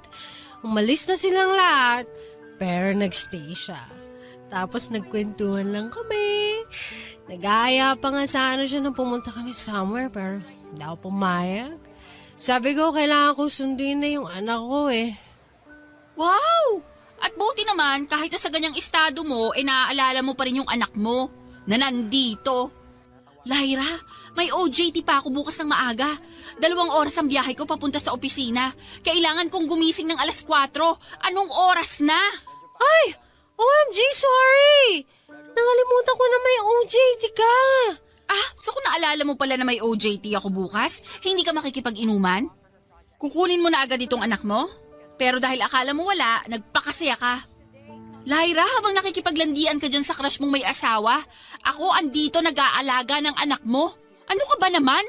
S5: Umalis na silang lahat, pero nagstay siya. Tapos nagkwentuhan lang kami. Nag-aaya pa nga sana siya nang pumunta kami somewhere, pero hindi ako pumayag. Sabi ko, kailangan ko sunduin na yung anak ko eh.
S4: Wow! At buti naman, kahit na sa ganyang estado mo, naaalala mo pa rin yung anak mo na nandito. Lyra, may OJT pa ako bukas ng maaga. 2 oras ang biyahe ko papunta sa opisina. Kailangan kong gumising ng 4:00. Anong oras na?
S5: Ay! OMG, sorry! Nakalimutan ko na may OJT ka.
S4: So kung naalala mo pala na may OJT ako bukas, hindi ka makikipag-inuman? Kukunin mo na agad itong anak mo? Pero dahil akala mo wala, nagpakasaya ka. Lyra, habang nakikipaglandian ka dyan sa crush mong may asawa, ako andito nag-aalaga ng anak mo. Ano ka ba naman?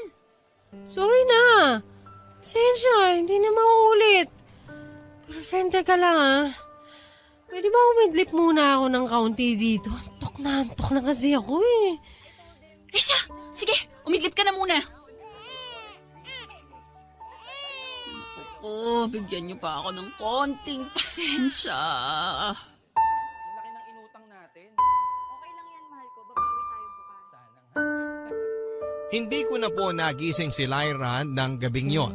S5: Sorry na. Pasensya, hindi na mauulit. Pero friend, teka lang ah. Pwede ba umidlip muna ako ng kaunti dito? Antok na kasi ako eh.
S4: Siya, sige, umidlip ka na muna. Bigyan niyo pa ako ng konting pasensya.
S6: Ang laki ng inutang natin.
S7: Okay lang yan, mahal ko. Babawi tayo bukas.
S6: Sana nga.
S1: Hindi ko na po nagising si Lyra ng gabing yon.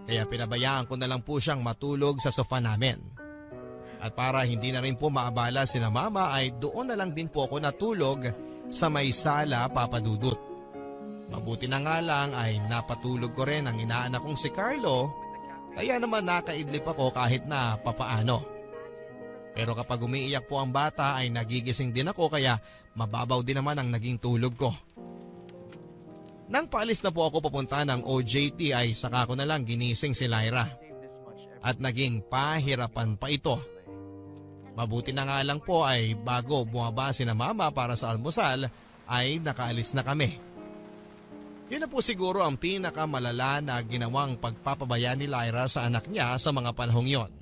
S1: Kaya pinabayaan ko na lang po siyang matulog sa sofa namin. At para hindi na rin po maabala sina mama ay doon na lang din po ako natulog sa may sala papadudot. Mabuti na nga lang ay napatulog ko rin ang inaanak kong si Carlo, kaya naman nakaidlip ako kahit na papaano. Pero kapag umiiyak po ang bata ay nagigising din ako kaya mababaw din naman ang naging tulog ko. Nang paalis na po ako papunta ng OJT ay saka ko na lang ginising si Lyra. At naging pahirapan pa ito. Mabuti na nga lang po ay bago bumaba si na mama para sa almusal ay nakaalis na kami. Yun na po siguro ang pinakamalala na ginawang pagpapabaya ni Lyra sa anak niya sa mga panahong yon.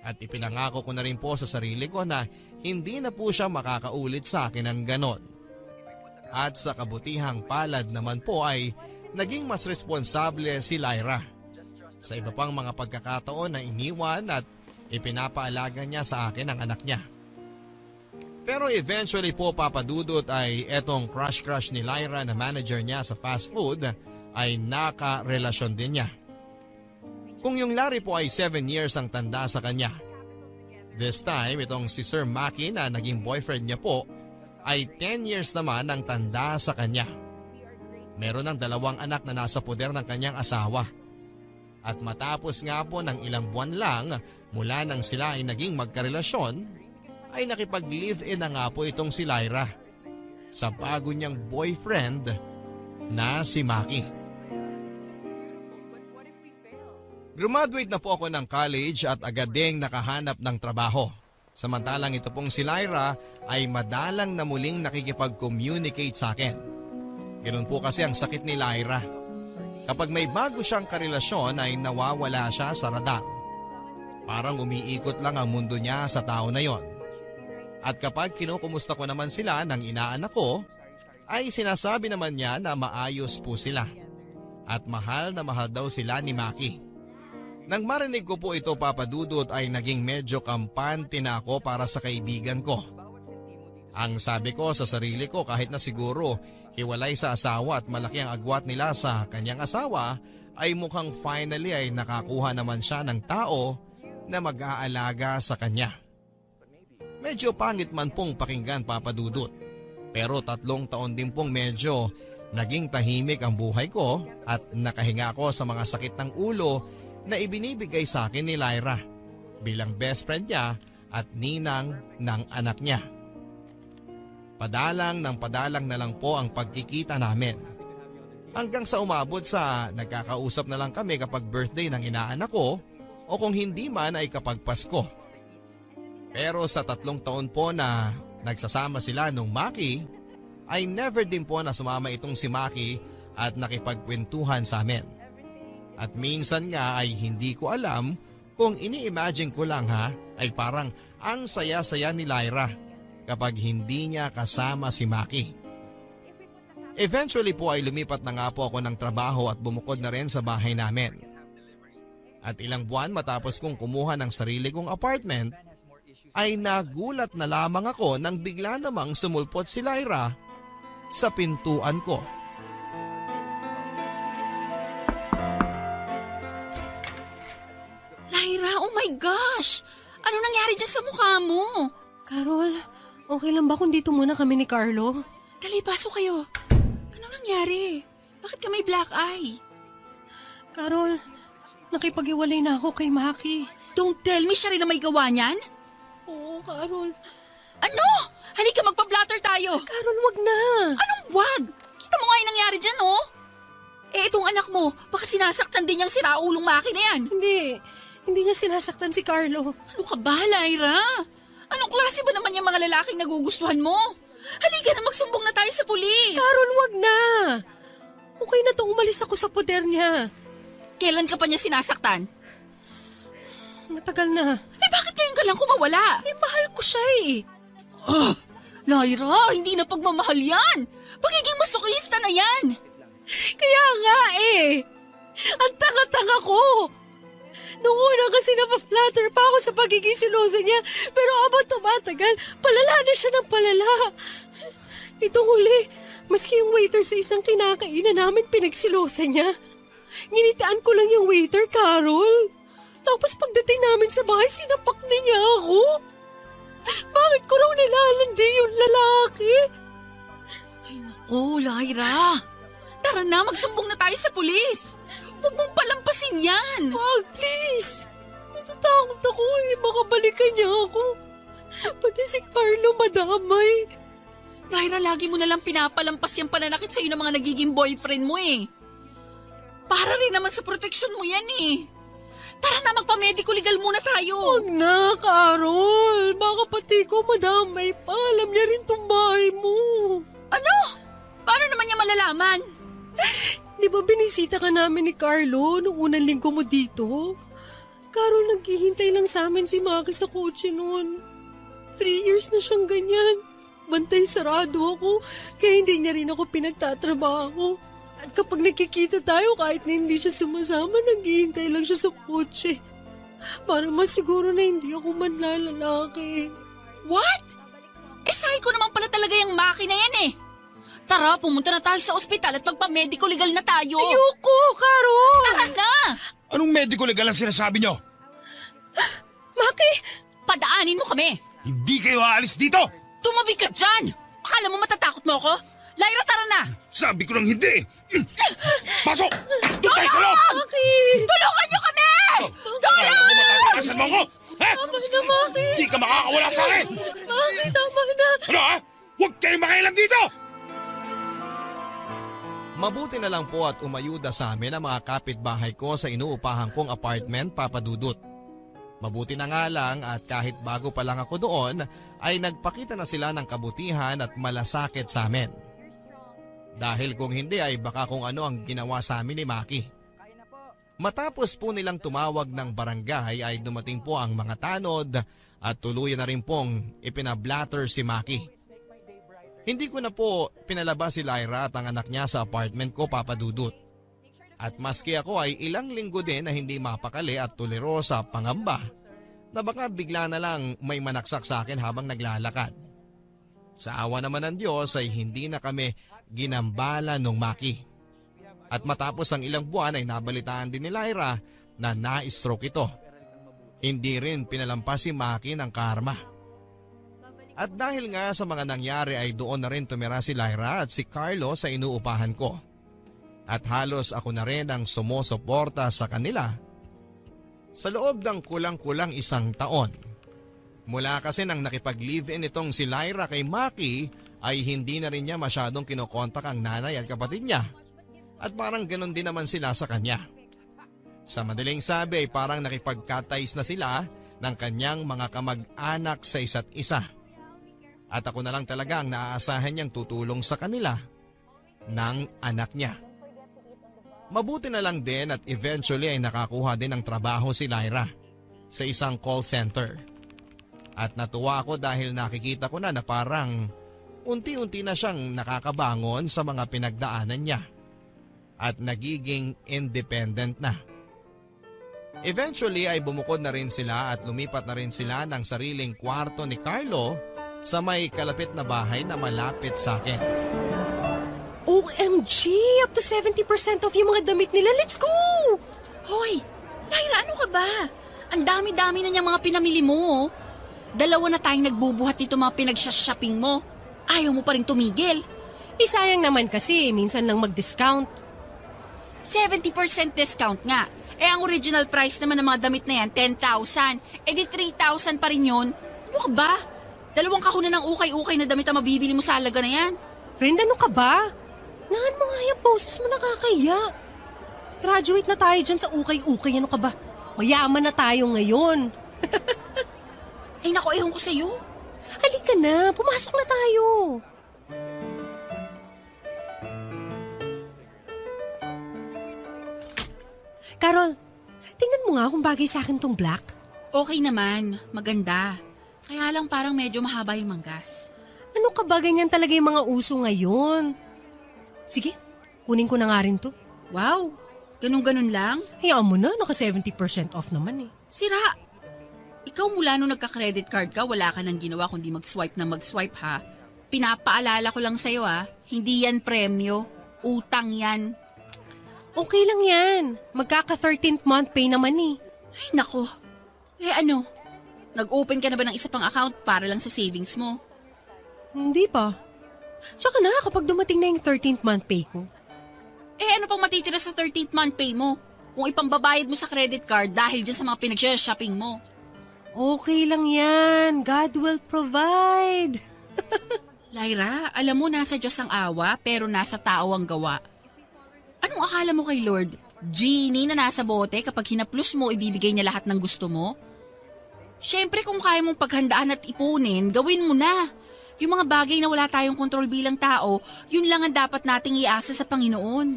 S1: At ipinangako ko na rin po sa sarili ko na hindi na po siya makakaulit sa akin ng ganon. At sa kabutihang palad naman po ay naging mas responsable si Lyra. Sa iba pang mga pagkakataon na iniwan at ipinapaalaga niya sa akin ang anak niya. Pero eventually po papadudot ay etong crush ni Lyra na manager niya sa fast food ay nakarelasyon din niya. Kung yung Larry po ay 7 years ang tanda sa kanya. This time itong si Sir Maki na naging boyfriend niya po ay 10 years naman ang tanda sa kanya. Meron ng 2 anak na nasa poder ng kanyang asawa. At matapos nga po ng ilang buwan lang mula nang sila ay naging magkarelasyon, ay nakipag-live-in na nga po itong si Lyra sa bago niyang boyfriend na si Maki. Graduate na po ako ng college at agad ding nakahanap ng trabaho. Samantalang ito pong si Lyra ay madalang na muling nakikipag-communicate sa akin. Ganun po kasi ang sakit ni Lyra. Kapag may bago siyang karelasyon ay nawawala siya sa radar. Parang umiikot lang ang mundo niya sa tao na yon. At kapag kinukumusta ko naman sila ng inaanak ko, ay sinasabi naman niya na maayos po sila. At mahal na mahal daw sila ni Maki. Nang marinig ko po ito papadudot ay naging medyo kampante na ako para sa kaibigan ko. Ang sabi ko sa sarili ko kahit na siguro hiwalay sa asawa at malaki ang agwat nila sa kanyang asawa ay mukhang finally ay nakakuha naman siya ng tao na mag-aalaga sa kanya. Medyo pangit man pong pakinggan papadudot. Pero 3 taon din pong medyo naging tahimik ang buhay ko at nakahinga ako sa mga sakit ng ulo na ibinibigay sa akin ni Lyra bilang best friend niya at ninang ng anak niya. Padalang na lang po ang pagkikita namin. Hanggang sa umabot sa nagkakausap na lang kami kapag birthday ng inaanak ko o kung hindi man ay kapag Pasko. Pero sa 3 taon po na nagsasama sila nung Maki ay never din po na sumama itong si Maki at nakipagkwentuhan sa amin. At minsan nga ay hindi ko alam kung ini-imagine ko lang ay parang ang saya-saya ni Lyra kapag hindi niya kasama si Maki. Eventually po ay lumipat na nga po ako ng trabaho at bumukod na rin sa bahay namin. At ilang buwan matapos kong kumuha ng sarili kong apartment, ay nagulat na lamang ako nang bigla namang sumulpot si Lyra sa pintuan ko.
S4: Lyra, oh my gosh! Ano nangyari dyan sa mukha mo?
S5: Carol, okay lang ba kung dito muna kami ni Carlo?
S4: Dali, pasok kayo. Ano nangyari? Bakit ka may black eye?
S5: Carol, nakipag-iwalay na ako kay Maki.
S4: Don't tell me siya rin na may gawa niyan?
S5: Oo, Carol.
S4: Ano? Halika, magpa-blatter tayo.
S5: Carol, wag na.
S4: Anong wag? Kita mo nga yung nangyari dyan, oh. Eh, itong anak mo, baka sinasaktan din niyang siraulong Maki na yan.
S5: Hindi niya sinasaktan si Carlo.
S4: Ano ka ba, Lyra? Anong klase ba naman yung mga lalaking nagugustuhan mo? Halika na, magsumbong na tayo sa pulis.
S5: Carol, wag na. Okay na to, umalis ako sa poder niya.
S4: Kailan ka pa niya sinasaktan?
S5: Matagal na.
S4: Eh, bakit ngayon ka lang kumawala?
S5: Eh, mahal ko siya eh.
S4: Lyra, hindi na pagmamahal yan. Pagiging masokista na yan.
S5: Kaya nga eh. Ang tanga-tanga ko. Noong una kasi na-flatter pa ako sa pagiging siloso niya, pero abang tumatagal, palala na siya ng palala. Itong huli, maski yung waiter sa isang kinakainan namin pinagsilosa niya. Nginitaan ko lang yung waiter, Carol. Tapos pagdating namin sa bahay, sinapak na niya ako. Bakit ko raw nilalandi yung lalaki?
S4: Ay naku, Lyra. Tara na, magsumbong na tayo sa pulis. Huwag mong palampasin yan.
S5: Wag, please. Natatakot ako eh. Baka balikan niya ako. Pati si Carlo madamay.
S4: Lyra, lagi mo nalang pinapalampas yung pananakit sa'yo ng mga nagiging boyfriend mo eh. Para rin naman sa proteksyon mo yan eh. Tara na, magpa-medical legal muna tayo.
S5: Huwag na, Carol. Baka pati ko madamay pa. Alam niya rin tong bahay mo.
S4: Ano? Paano naman niya malalaman?
S5: Di ba binisita ka namin ni Carlo nung unang linggo mo dito? Carol, naghihintay lang sa amin si Maki sa kotse noon. 3 years na siyang ganyan. Bantay sarado ako, kaya hindi niya rin ako pinagtatrabaho. At kapag nakikita tayo, kahit na hindi siya sumasama, naghihintay lang siya sa kotse. Para masiguro na hindi ako manlalalaki.
S4: What? Sahin ko naman pala talaga yung Maki na yan eh. Tara, pumunta na tayo sa ospital at magpa-medical legal na tayo.
S5: Ayoko, Carol!
S4: Tara na!
S1: Anong medical legal ang sinasabi nyo?
S5: Maki!
S4: Padaanin mo kami.
S1: Hindi kayo aalis dito!
S4: Tumabi ka dyan! Akala mo matatakot mo ako? Lyra, tara na!
S1: Sabi ko lang hindi! Pasok! Doon tayo sa loob!
S5: Maki!
S4: Tulungan niyo kami!
S1: Kaya mo matatakasan mo ako? Ha?
S5: Tama na, Maki!
S1: Hindi ka makakawala sa akin!
S5: Maki, tama na!
S1: Ano ha? Huwag kayong makialam dito! Mabuti na lang po at umayuda sa amin ang mga kapitbahay ko sa inuupahan kong apartment, Papa Dudut. Mabuti na nga lang at kahit bago pa lang ako doon ay nagpakita na sila ng kabutihan at malasakit sa amin. Dahil kung hindi ay baka kung ano ang ginawa sa amin ni Maki. Matapos po nilang tumawag ng barangay ay dumating po ang mga tanod at tuluyan na rin pong ipinablatter si Maki. Hindi ko na po pinalabas si Lyra at ang anak niya sa apartment ko, Papa Dudut. At maski ako ay ilang linggo din na hindi mapakali at tuliro sa pangamba na baka bigla na lang may manaksak sa akin habang naglalakad. Sa awa naman ng Diyos ay hindi na kami ginambala nung Maki. At matapos ang ilang buwan ay nabalitaan din ni Lyra na na-stroke ito. Hindi rin pinalampas si Maki ng karma. At dahil nga sa mga nangyari ay doon na rin tumira si Lyra at si Carlo sa inuupahan ko. At halos ako na rin ang sumusuporta sa kanila sa loob ng kulang-kulang 1 taon. Mula kasi nang nakipag-live-in itong si Lyra kay Maki ay hindi na rin niya masyadong kinokontak ang nanay at kapatid niya. At parang ganon din naman sila sa kanya. Sa madaling sabi ay parang nakipagkatays na sila ng kanyang mga kamag-anak sa isa't isa. At ako na lang talaga ang naaasahan niyang tutulong sa kanila ng anak niya. Mabuti na lang din at eventually ay nakakuha din ng trabaho si Lyra sa isang call center. At natuwa ako dahil nakikita ko na parang unti-unti na siyang nakakabangon sa mga pinagdaanan niya at nagiging independent na. Eventually ay bumukod na rin sila at lumipat na rin sila ng sariling kwarto ni Carlo sa may kalapit na bahay na malapit sa akin.
S5: OMG! Up to 70% off yung mga damit nila. Let's go!
S4: Hoy, Lyra, ano ka ba? Ang dami-dami na niyang mga pinamili mo. 2 na tayong nagbubuhat dito mga pinag-shopping mo. Ayaw mo pa rin tumigil.
S5: Sayang naman kasi, minsan lang mag-discount.
S4: 70% discount nga. Ang original price naman ng mga damit na yan, 10,000. Di 3,000 pa rin yun. Ano ka ba? 2 kahon na ng ukay-ukay na damit ang mabibili mo sa halaga na yan.
S5: Friend, ano ka ba? Nahan mo nga yung poses mo, nakakaya. Graduate na tayo dyan sa ukay-ukay, ano ka ba? Mayaman na tayo ngayon.
S4: Ay naku, ehon ko sa'yo.
S5: Halika na, pumasok na tayo. Carol, tingnan mo nga kung bagay sa akin tong black.
S4: Okay naman, maganda. Kaya lang parang medyo mahaba yung manggas.
S5: Ano ka ba, ganyan talaga yung mga uso ngayon? Sige, kunin ko na nga rin to.
S4: Wow, ganun-ganun lang?
S5: Hayaan mo na, naka 70% off naman eh.
S4: Sira, ikaw mula nung nagka-credit card ka, wala ka nang ginawa kundi mag-swipe na mag-swipe ha. Pinapaalala ko lang sa'yo ha, hindi yan premyo, utang yan.
S5: Okay lang yan, magkaka 13th month pay naman eh.
S4: Ay nako, ano, nag-open ka na ba ng isa pang account para lang sa savings mo?
S5: Hindi pa. Tsaka na, kapag dumating na yung 13th month pay ko.
S4: Ano pang matitira sa 13th month pay mo? Kung ipambabayad mo sa credit card dahil dyan sa mga pinag-shopping mo.
S5: Okay lang yan. God will provide.
S4: Lyra, alam mo nasa Diyos ang awa pero nasa tao ang gawa. Anong akala mo kay Lord? Genie na nasa bote kapag hinaplos mo, ibibigay niya lahat ng gusto mo? Siyempre kung kaya mong paghandaan at ipunin, gawin mo na. Yung mga bagay na wala tayong kontrol bilang tao, yun lang ang dapat nating iasa sa Panginoon.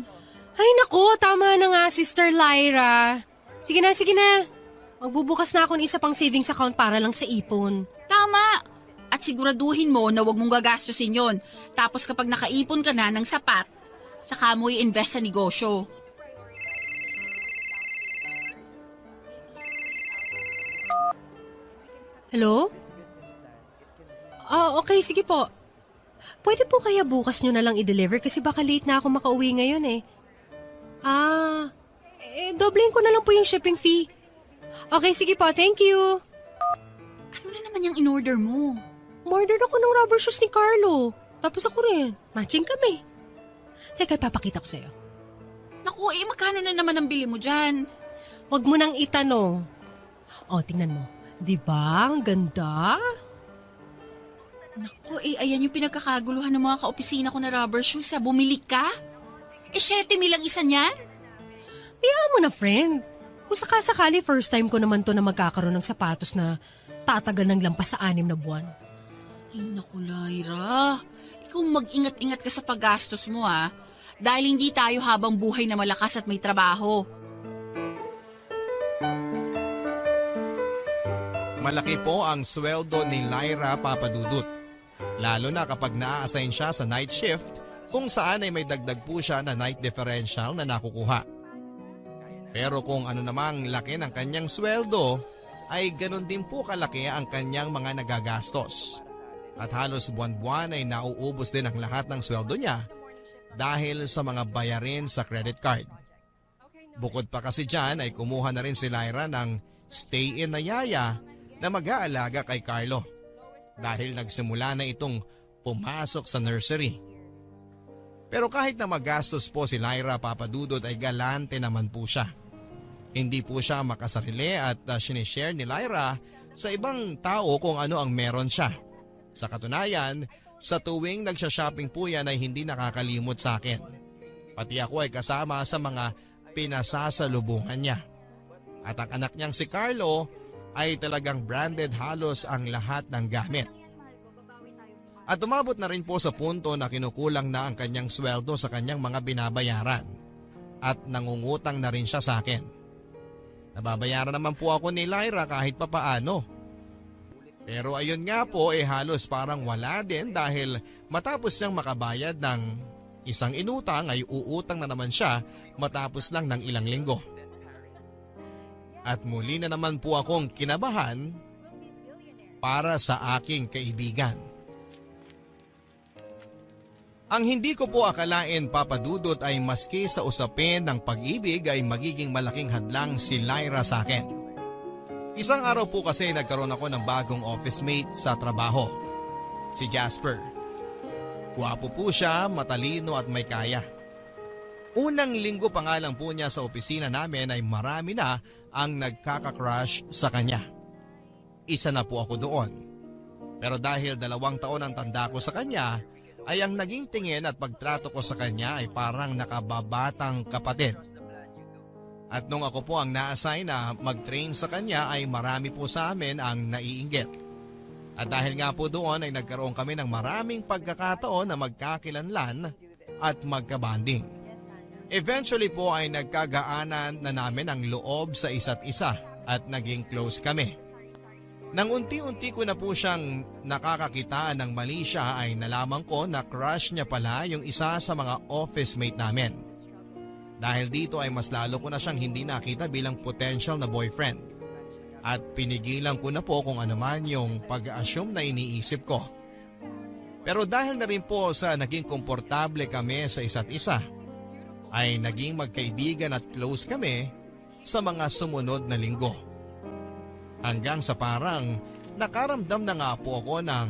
S5: Ay nako, tama na nga Sister Lyra. Sige na. Magbubukas na ako ng isa pang savings account para lang sa ipon.
S4: Tama! At siguraduhin mo na huwag mong gagastusin yon. Tapos kapag nakaipon ka na ng sapat, saka mo i-invest sa negosyo.
S5: Hello? Okay, sige po. Pwede po kaya bukas nyo na lang i-deliver kasi baka late na ako makauwi ngayon eh. Doblein ko na lang po yung shipping fee. Okay, sige po. Thank you.
S4: Ano na naman yung in-order mo?
S5: Order ako ng rubber shoes ni Carlo. Tapos ako rin. Matching kami. Teka, ipapakita ko sa'yo.
S4: Naku, magkano na naman ang bili mo dyan?
S5: Huwag mo nang itanong. Tingnan mo. Diba? Ang ganda.
S4: Naku, ayan yung pinagkakaguluhan ng mga kaopisina ko na rubber shoes. Bumili ka? 7,000 ang isa niyan?
S5: Hayaan mo na, friend. Kung sakasakali, first time ko naman to na magkakaroon ng sapatos na tatagal ng lampas sa 6 na buwan.
S4: Ay, naku, Lyra. Ikaw mag-ingat-ingat ka sa paggastos mo, ha? Dahil hindi tayo habang buhay na malakas at may trabaho.
S1: Malaki po ang sweldo ni Lyra Papadudut. Lalo na kapag naa-assign siya sa night shift kung saan ay may dagdag po siya na night differential na nakukuha. Pero kung ano namang laki ng kanyang sweldo, ay ganun din po kalaki ang kanyang mga nagagastos. At halos buwan-buwan ay nauubos din ang lahat ng sweldo niya dahil sa mga bayarin sa credit card. Bukod pa kasi dyan ay kumuha na rin si Lyra ng stay-in na yaya na mag-aalaga kay Carlo dahil nagsimula na itong pumasok sa nursery. Pero kahit na magastos po si Lyra Papadudut ay galante naman po siya. Hindi po siya makasarili at sinishare ni Lyra sa ibang tao kung ano ang meron siya. Sa katunayan, sa tuwing nagsha-shopping po yan ay hindi nakakalimot sa akin. Pati ako ay kasama sa mga pinasasalubungan niya. At ang anak niyang si Carlo ay talagang branded halos ang lahat ng gamit. At umabot na rin po sa punto na kinukulang na ang kanyang sweldo sa kanyang mga binabayaran. At nangungutang na rin siya sa akin. Nababayaran naman po ako ni Lyra kahit papaano. Pero ayun nga po halos parang wala din dahil matapos niyang makabayad ng isang inutang ay uutang na naman siya matapos lang ng ilang linggo. At muli na naman po akong kinabahan para sa aking kaibigan. Ang hindi ko po akalain Papadudut ay maski sa usapin ng pag-ibig ay magiging malaking hadlang si Lyra sa akin. Isang araw po kasi nagkaroon ako ng bagong office mate sa trabaho, si Jasper. Guwapo po siya, matalino at may kaya. Unang linggo pa nga lang po niya sa opisina namin ay marami na ang nagkaka-crush sa kanya. Isa na po ako doon. Pero dahil 2 taon ang tanda ko sa kanya, ay ang naging tingin at pagtrato ko sa kanya ay parang nakababatang kapatid. At nung ako po ang na-assign na mag-train sa kanya ay marami po sa amin ang naiinggit. At dahil nga po doon ay nagkaroon kami ng maraming pagkakataon na magkakilanlan at magkabanding. Eventually po ay nagkagaanan na namin ang loob sa isa't isa at naging close kami. Nang unti-unti ko na po siyang nakakakitaan ng mali siya ay nalaman ko na crush niya pala yung isa sa mga office mate namin. Dahil dito ay mas lalo ko na siyang hindi nakita bilang potential na boyfriend. At pinigilan ko na po kung ano man yung pag-assume na iniisip ko. Pero dahil na rin po sa naging komportable kami sa isa't isa, ay naging magkaibigan at close kami sa mga sumunod na linggo. Hanggang sa parang nakaramdam na nga po ako ng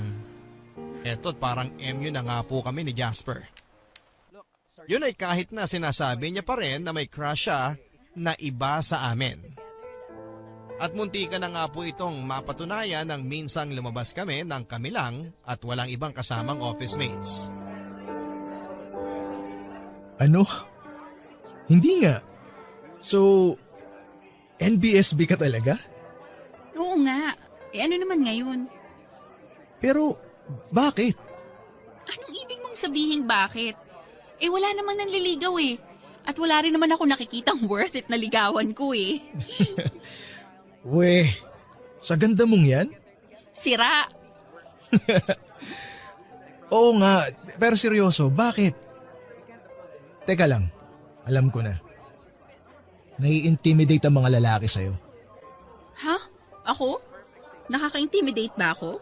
S1: eto't parang MU na nga po kami ni Jasper. Yun ay kahit na sinasabi niya pa rin na may crush siya na iba sa amin. At muntikan na nga po itong mapatunayan nang minsang lumabas kami ng kami lang at walang ibang kasamang office mates.
S9: Ano? Hindi nga. So, NBSB ka talaga?
S4: Oo nga. Ano naman ngayon?
S9: Pero, bakit?
S4: Anong ibig mong sabihin bakit? Wala namang nanliligaw eh. At wala rin naman ako nakikitang worth it na ligawan ko eh.
S9: Weh, sa ganda mong yan?
S4: Sira.
S9: Oo nga, pero seryoso, bakit? Teka lang, alam ko na. Nai-intimidate ang mga lalaki sa'yo.
S4: Ha? Ako? Nakaka-intimidate ba ako?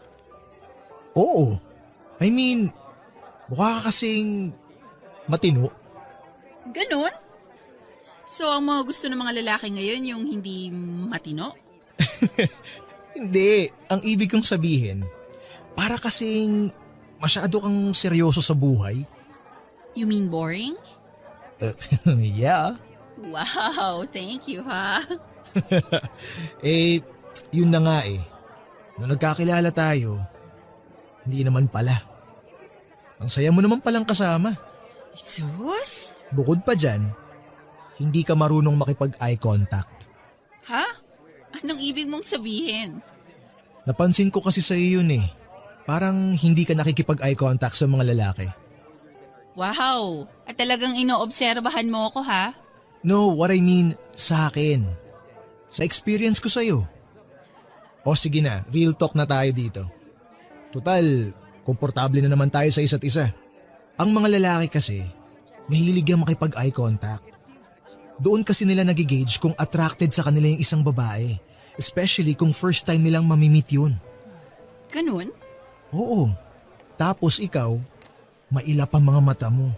S9: Oo. I mean, mukha ka kasing matino.
S4: Ganon? So ang mga gusto ng mga lalaki ngayon yung hindi matino?
S9: Hindi, ang ibig kong sabihin, para kasing masyado kang seryoso sa buhay.
S4: You mean boring?
S9: Yeah.
S4: Wow, thank you ha.
S9: Yun na nga eh. Nung nagkakilala tayo, hindi naman pala. Ang saya mo naman palang kasama.
S4: Sus?
S9: Bukod pa dyan, hindi ka marunong makipag-eye contact.
S4: Ha? Anong ibig mong sabihin?
S9: Napansin ko kasi sa'yo yun eh. Parang hindi ka nakikipag-eye contact sa mga lalaki.
S4: Wow, at talagang inoobserbahan mo ako ha?
S9: No, what I mean sa akin. Sa experience ko sa'yo. O sige na, real talk na tayo dito. Total, komportable na naman tayo sa isa't isa. Ang mga lalaki kasi, mahilig ang makipag-eye contact. Doon kasi nila nagigauge kung attracted sa kanila yung isang babae. Especially kung first time nilang mamimit yun.
S4: Ganun?
S9: Oo. Tapos ikaw, mailap ang mga mata mo.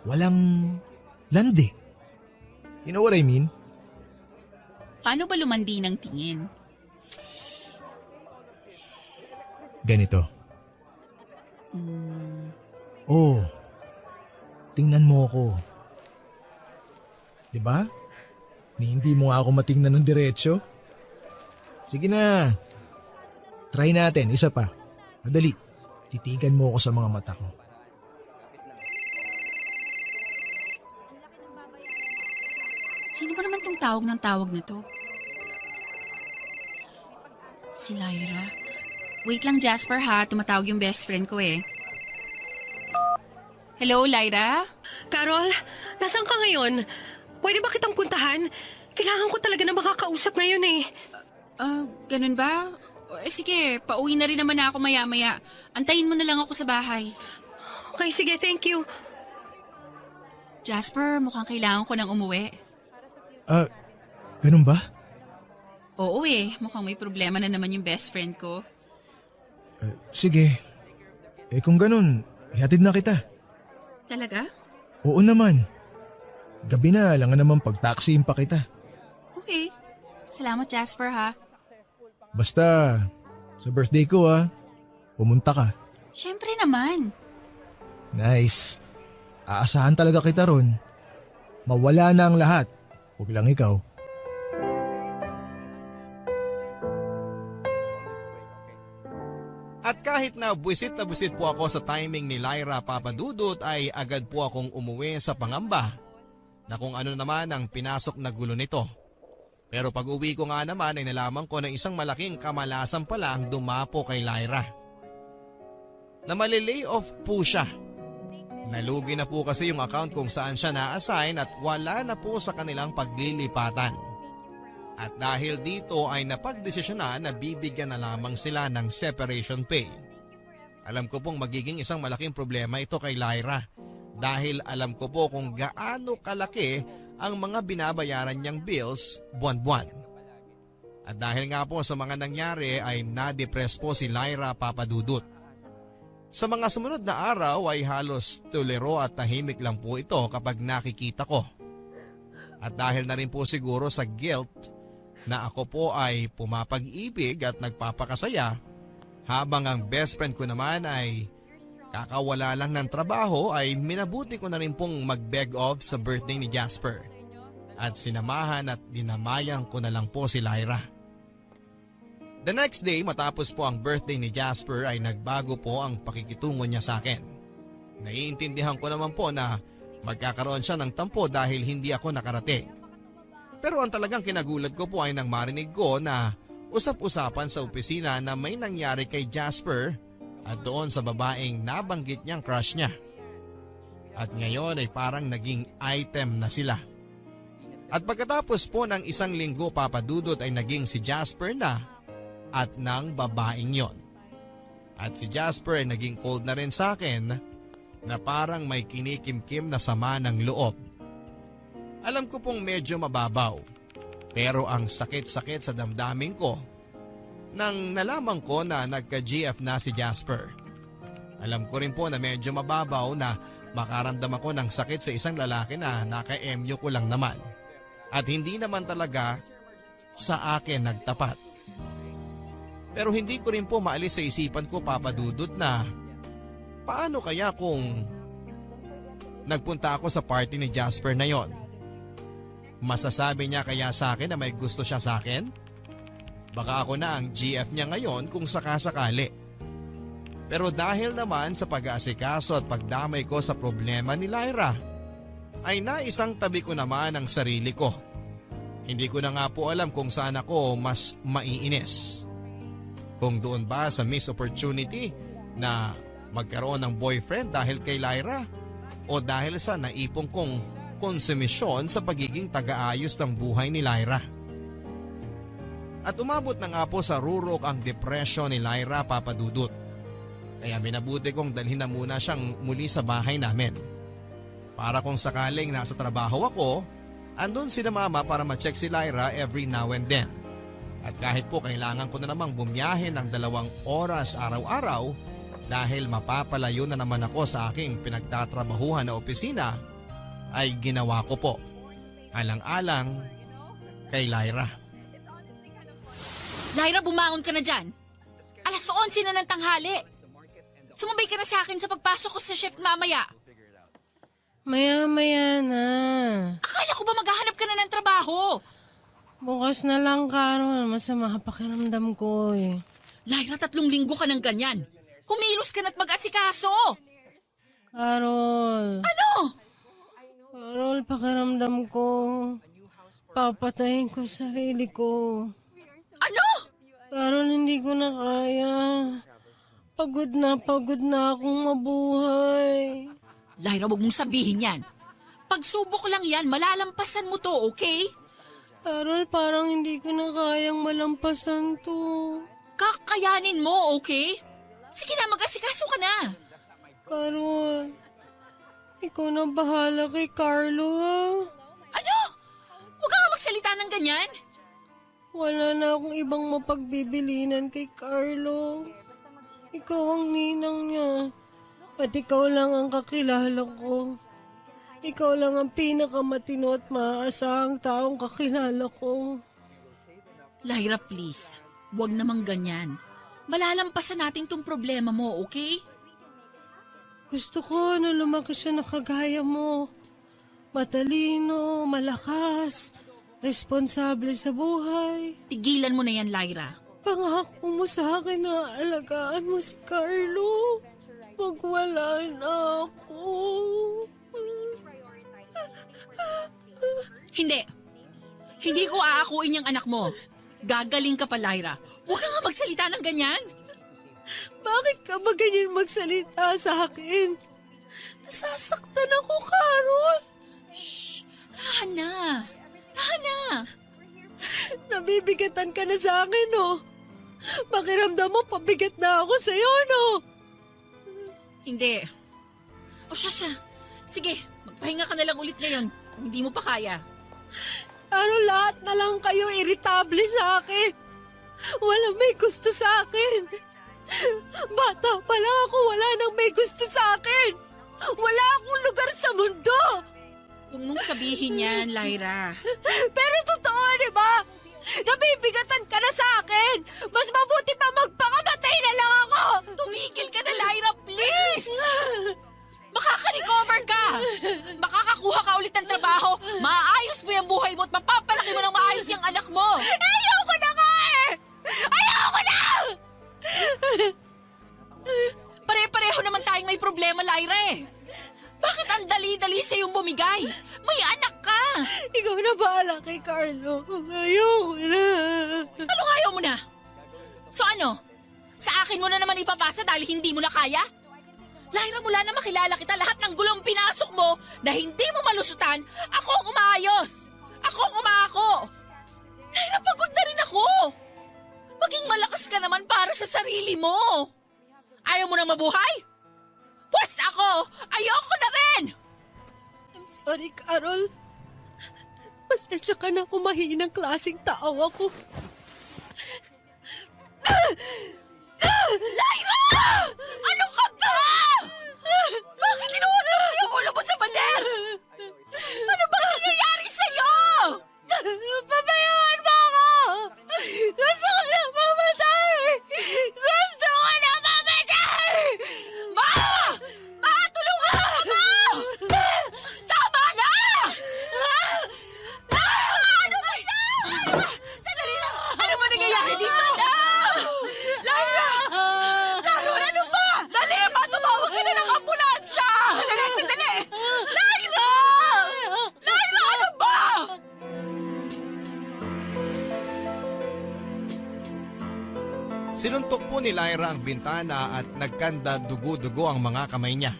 S9: Walang landi. You know what I mean?
S4: Paano ba lumandi ng tingin?
S9: Ganito. Oh, tingnan mo ako. Diba? Hindi mo nga ako matingnan ng diretsyo. Sige na. Try natin, isa pa. Madali. Titigan mo ako sa mga mata ko.
S4: Sino ba naman tong tawag ng tawag na to? Si Lyra. Wait lang Jasper ha, tumatawag yung best friend ko eh. Hello Lyra?
S5: Carol, nasaan ka ngayon? Pwede ba kitang puntahan? Kailangan ko talaga na makakausap ngayon eh.
S4: Ganun ba? Sige, pauwi na rin naman ako maya-maya. Antayin mo na lang ako sa bahay.
S5: Okay, sige, thank you.
S4: Jasper, mukhang kailangan ko nang umuwi.
S9: Ganun ba?
S4: Oo eh, mukhang may problema na naman yung best friend ko.
S9: Sige. Kung ganun, ihatid na kita.
S4: Talaga?
S9: Oo naman. Gabi na, lang naman pag-taxiin pa kita.
S4: Okay. Salamat Jasper ha.
S9: Basta, sa birthday ko pumunta ka.
S4: Siyempre naman.
S9: Nice. Aasahan talaga kita ron. Mawala na ang lahat. Huwag lang ikaw.
S1: At kahit na buwisit po ako sa timing ni Lyra Papadudut ay agad po akong umuwi sa pangamba na kung ano naman ang pinasok na gulo nito. Pero pag uwi ko nga naman ay nalaman ko na isang malaking kamalasan pala ang dumapo kay Lyra. Na mali-lay off po siya. Nalugi na po kasi yung account kung saan siya na-assign at wala na po sa kanilang paglilipatan. At dahil dito ay napagdesisyonan na bibigyan na lamang sila ng separation pay. Alam ko pong magiging isang malaking problema ito kay Lyra dahil alam ko po kung gaano kalaki ang mga binabayaran niyang bills buwan-buwan. At dahil nga po sa mga nangyari ay na-depress po si Lyra Papadudut. Sa mga sumunod na araw ay halos tuliro at tahimik lang po ito kapag nakikita ko. At dahil na rin po siguro sa guilt na ako po ay pumapag-ibig at nagpapakasaya habang ang best friend ko naman ay kakawala lang ng trabaho ay minabuti ko na rin pong mag-beg off sa birthday ni Jasper. At sinamahan at dinamayan ko na lang po si Lyra. The next day matapos po ang birthday ni Jasper ay nagbago po ang pakikitungo niya sa akin. Naiintindihan ko naman po na magkakaroon siya ng tampo dahil hindi ako nakarating. Pero ang talagang kinagulat ko po ay nang marinig ko na usap-usapan sa opisina na may nangyari kay Jasper at doon sa babaeng nabanggit niyang crush niya. At ngayon ay parang naging item na sila. At pagkatapos po ng isang linggo, Papa Dudut, ay naging si Jasper na at ng babaeng yon. At si Jasper ay naging cold na rin sa akin na parang may kinikimkim na sama ng loob. Alam ko pong medyo mababaw, pero ang sakit-sakit sa damdamin ko nang nalaman ko na nagka-GF na si Jasper. Alam ko rin po na medyo mababaw na makaramdam ako ng sakit sa isang lalaki na naka-MU ko lang naman at hindi naman talaga sa akin nagtapat. Pero hindi ko rin po maalis sa isipan ko, Papa Dudut, na paano kaya kung nagpunta ako sa party ni Jasper na yon? Masasabi niya kaya sa akin na may gusto siya sa akin? Baka ako na ang GF niya ngayon kung sakasakali. Pero dahil naman sa pag-aasikaso at pagdamay ko sa problema ni Lyra, ay naisang tabi ko naman ang sarili ko. Hindi ko na nga po alam kung saan ako mas maiinis. Kung doon ba sa missed opportunity na magkaroon ng boyfriend dahil kay Lyra, o dahil sa naipong kong konsumisyon sa pagiging taga-ayos ng buhay ni Lyra. At umabot na nga po sa rurok ang depression ni Lyra, Papa Dudut. Kaya minabuti kong dalhin na muna siyang muli sa bahay namin. Para kung sakaling nasa trabaho ako, andun si na mama para ma-check si Lyra every now and then. At kahit po kailangan ko na namang bumiyahe ng 2 oras araw-araw dahil mapapalayo na naman ako sa aking pinagtatrabahuhan na opisina, ay ginawa ko po. Alang-alang kay Lyra.
S4: Lyra, bumangon ka na dyan. 11:11 na ng tanghali. Sumabay ka na sa akin sa pagpasok ko sa shift mamaya.
S5: Maya-maya na.
S4: Akala ko ba maghahanap ka na ng trabaho?
S5: Bukas na lang, Carol. Masama pakiramdam ko eh.
S4: Lyra, 3 linggo ka ng ganyan. Kumilos ka na't mag-asikaso.
S5: Carol.
S4: Ano?
S5: Carol, pakiramdam ko. Papatayin ko sarili ko.
S4: Ano?
S5: Carol, hindi ko na kaya. Pagod na akong mabuhay.
S4: Lyra, wag mong sabihin yan. Pagsubok lang yan, malalampasan mo to, okay?
S5: Carol, parang hindi ko na kayang malampasan to.
S4: Kakayanin mo, okay? Sige na, mag-asikaso ka na.
S5: Carol, ikaw na bahala kay Carlo, ha?
S4: Ano? Huwag ka nga magsalita ng ganyan.
S5: Wala na akong ibang mapagbibilinan kay Carlo. Ikaw ang ninang niya. At ikaw lang ang kakilala ko. Ikaw lang ang pinakamatino at maaasahang taong kakilala ko.
S4: Lyra, please. Huwag namang ganyan. Malalampasan natin tong problema mo, okay?
S5: Gusto ko na lumaki siya na kagaya mo. Matalino, malakas, responsable sa buhay.
S4: Tigilan mo na yan, Lyra.
S5: Pangako mo sa akin na alagaan mo si Carlo. Magwala na ako.
S4: Hindi. Hindi ko aakuin yung anak mo. Gagaling ka pa, Lyra. Huwag ka nga magsalita ng ganyan.
S5: Bakit ka ba ganyan magsalita sa akin? Nasasaktan ako, Carol.
S4: Shh! Tahan na. Tahan na.
S5: Nabibigatan ka na sa akin, no? Pakiramdam mo, pabigat na ako sa'yo, no?
S4: Hindi. O siya. Sige, magpahinga ka na lang ulit ngayon kung hindi mo pa kaya.
S5: Pero lahat na lang kayo irritable sa akin. Walang may gusto sa akin. Bata pa lang ako, wala nang may gusto sa akin. Wala akong lugar sa mundo.
S4: Huwag mong sabihin yan, Lyra.
S5: Pero totoo, di ba? Nabibigatan ka na sa akin. Mas mabuti pa magpakamatay na lang ako.
S4: Tumigil ka na, Lyra, please! Makaka-recover ka! Makakakuha ka ulit ng trabaho, maayos mo yung buhay mo at mapapalaki mo ng maayos yung anak mo!
S5: Ayoko na nga eh! Ayoko na!
S4: Pare-pareho naman tayong may problema, Lyra eh. Bakit ang dali-dali sa'yong bumigay? May anak ka!
S5: Ikaw na bahala kay Carlo. Ayoko na.
S4: Anong ayaw mo na? So ano? Sa akin mo na naman ipapasa dahil hindi mo na kaya? Lyra, mula na makilala kita, lahat ng gulong pinasok mo na hindi mo malusutan, ako ang umaayos. Ako ang umako. Lyra, pagod na rin ako. Maging malakas ka naman para sa sarili mo. Ayaw mo na mabuhay? Pwes ako, ayoko na rin.
S5: I'm sorry, Carol. Pasensya ka na kung mahinang klaseng tao ako.
S4: Lyra! Ano ka ba? Bakit inuutot mo yung ulo mo sa pader? Ano ba nangyayari sa'yo?
S5: Pabayaan mo ako! Gusto ko na mamatay! Gusto ko na mamatay!
S4: Ma! Ma, tulungan ako! Tama na! Ano ba yan? Sandali lang! Ano ba nangyayari dito? Lyra! Carol, ano ba? Dali, ma! Tumawag ka na ng ambulansya! Sandali, sandali! Lyra! Lyra, ano ba?
S1: Sinuntok po ni Lyra ang bintana at nagkanda dugo-dugo ang mga kamay niya.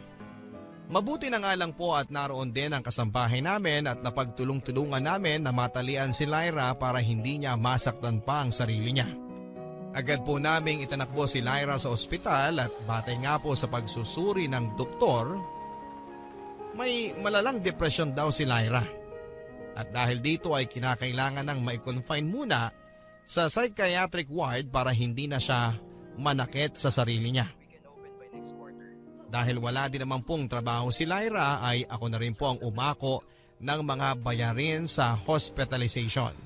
S1: Mabuti na nga lang po at naroon din ang kasambahay namin at napagtulong-tulungan namin na matalian si Lyra para hindi niya masaktan pa ang sarili niya. Agad po naming itinakbo si Lyra sa ospital at batay nga po sa pagsusuri ng doktor, may malalang depresyon daw si Lyra. At dahil dito ay kinakailangan ng mai-confine muna sa psychiatric ward para hindi na siya manakit sa sarili niya. Dahil wala din naman pong trabaho si Lyra ay ako na rin po ang umako ng mga bayarin sa hospitalization.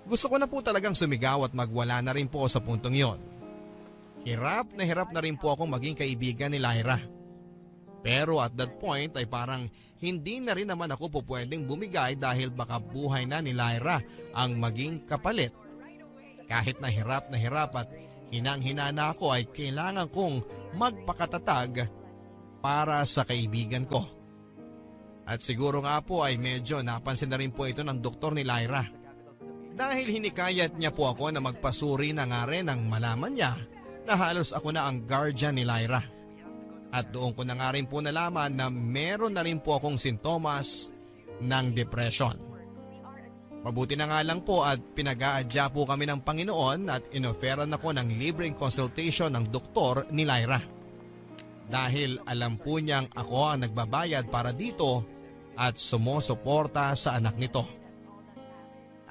S1: Gusto ko na po talagang sumigaw at magwala na rin po sa puntong yon. Hirap na rin po akong maging kaibigan ni Lyra. Pero at that point ay parang hindi na rin naman ako po pwedeng bumigay dahil baka buhay na ni Lyra ang maging kapalit. Kahit na hirap at hinang-hina na ako ay kailangan kong magpakatatag para sa kaibigan ko. At siguro nga po ay medyo napansin na rin po ito ng doktor ni Lyra. Dahil hinikayat niya po ako na magpasuri na nga rin nang malaman niya na halos ako na ang guardian ni Lyra. At doon ko na nga rin po nalaman na meron na rin po akong sintomas ng depression. Mabuti na nga lang po at pinag-aadya po kami ng Panginoon at inoferan ako ng libreng consultation ng doktor ni Lyra. Dahil alam po niyang ako ang nagbabayad para dito at sumusuporta sa anak nito.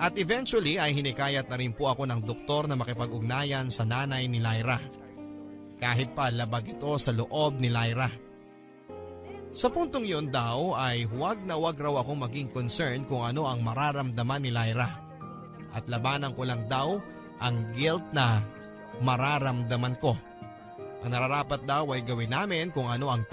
S1: At eventually ay hinikayat na rin po ako ng doktor na makipag-ugnayan sa nanay ni Lyra. Kahit pa labag ito sa loob ni Lyra. Sa puntong yun daw ay huwag na huwag raw akong maging concerned kung ano ang mararamdaman ni Lyra. At labanan ko lang daw ang guilt na mararamdaman ko. Ang nararapat daw ay gawin namin kung ano ang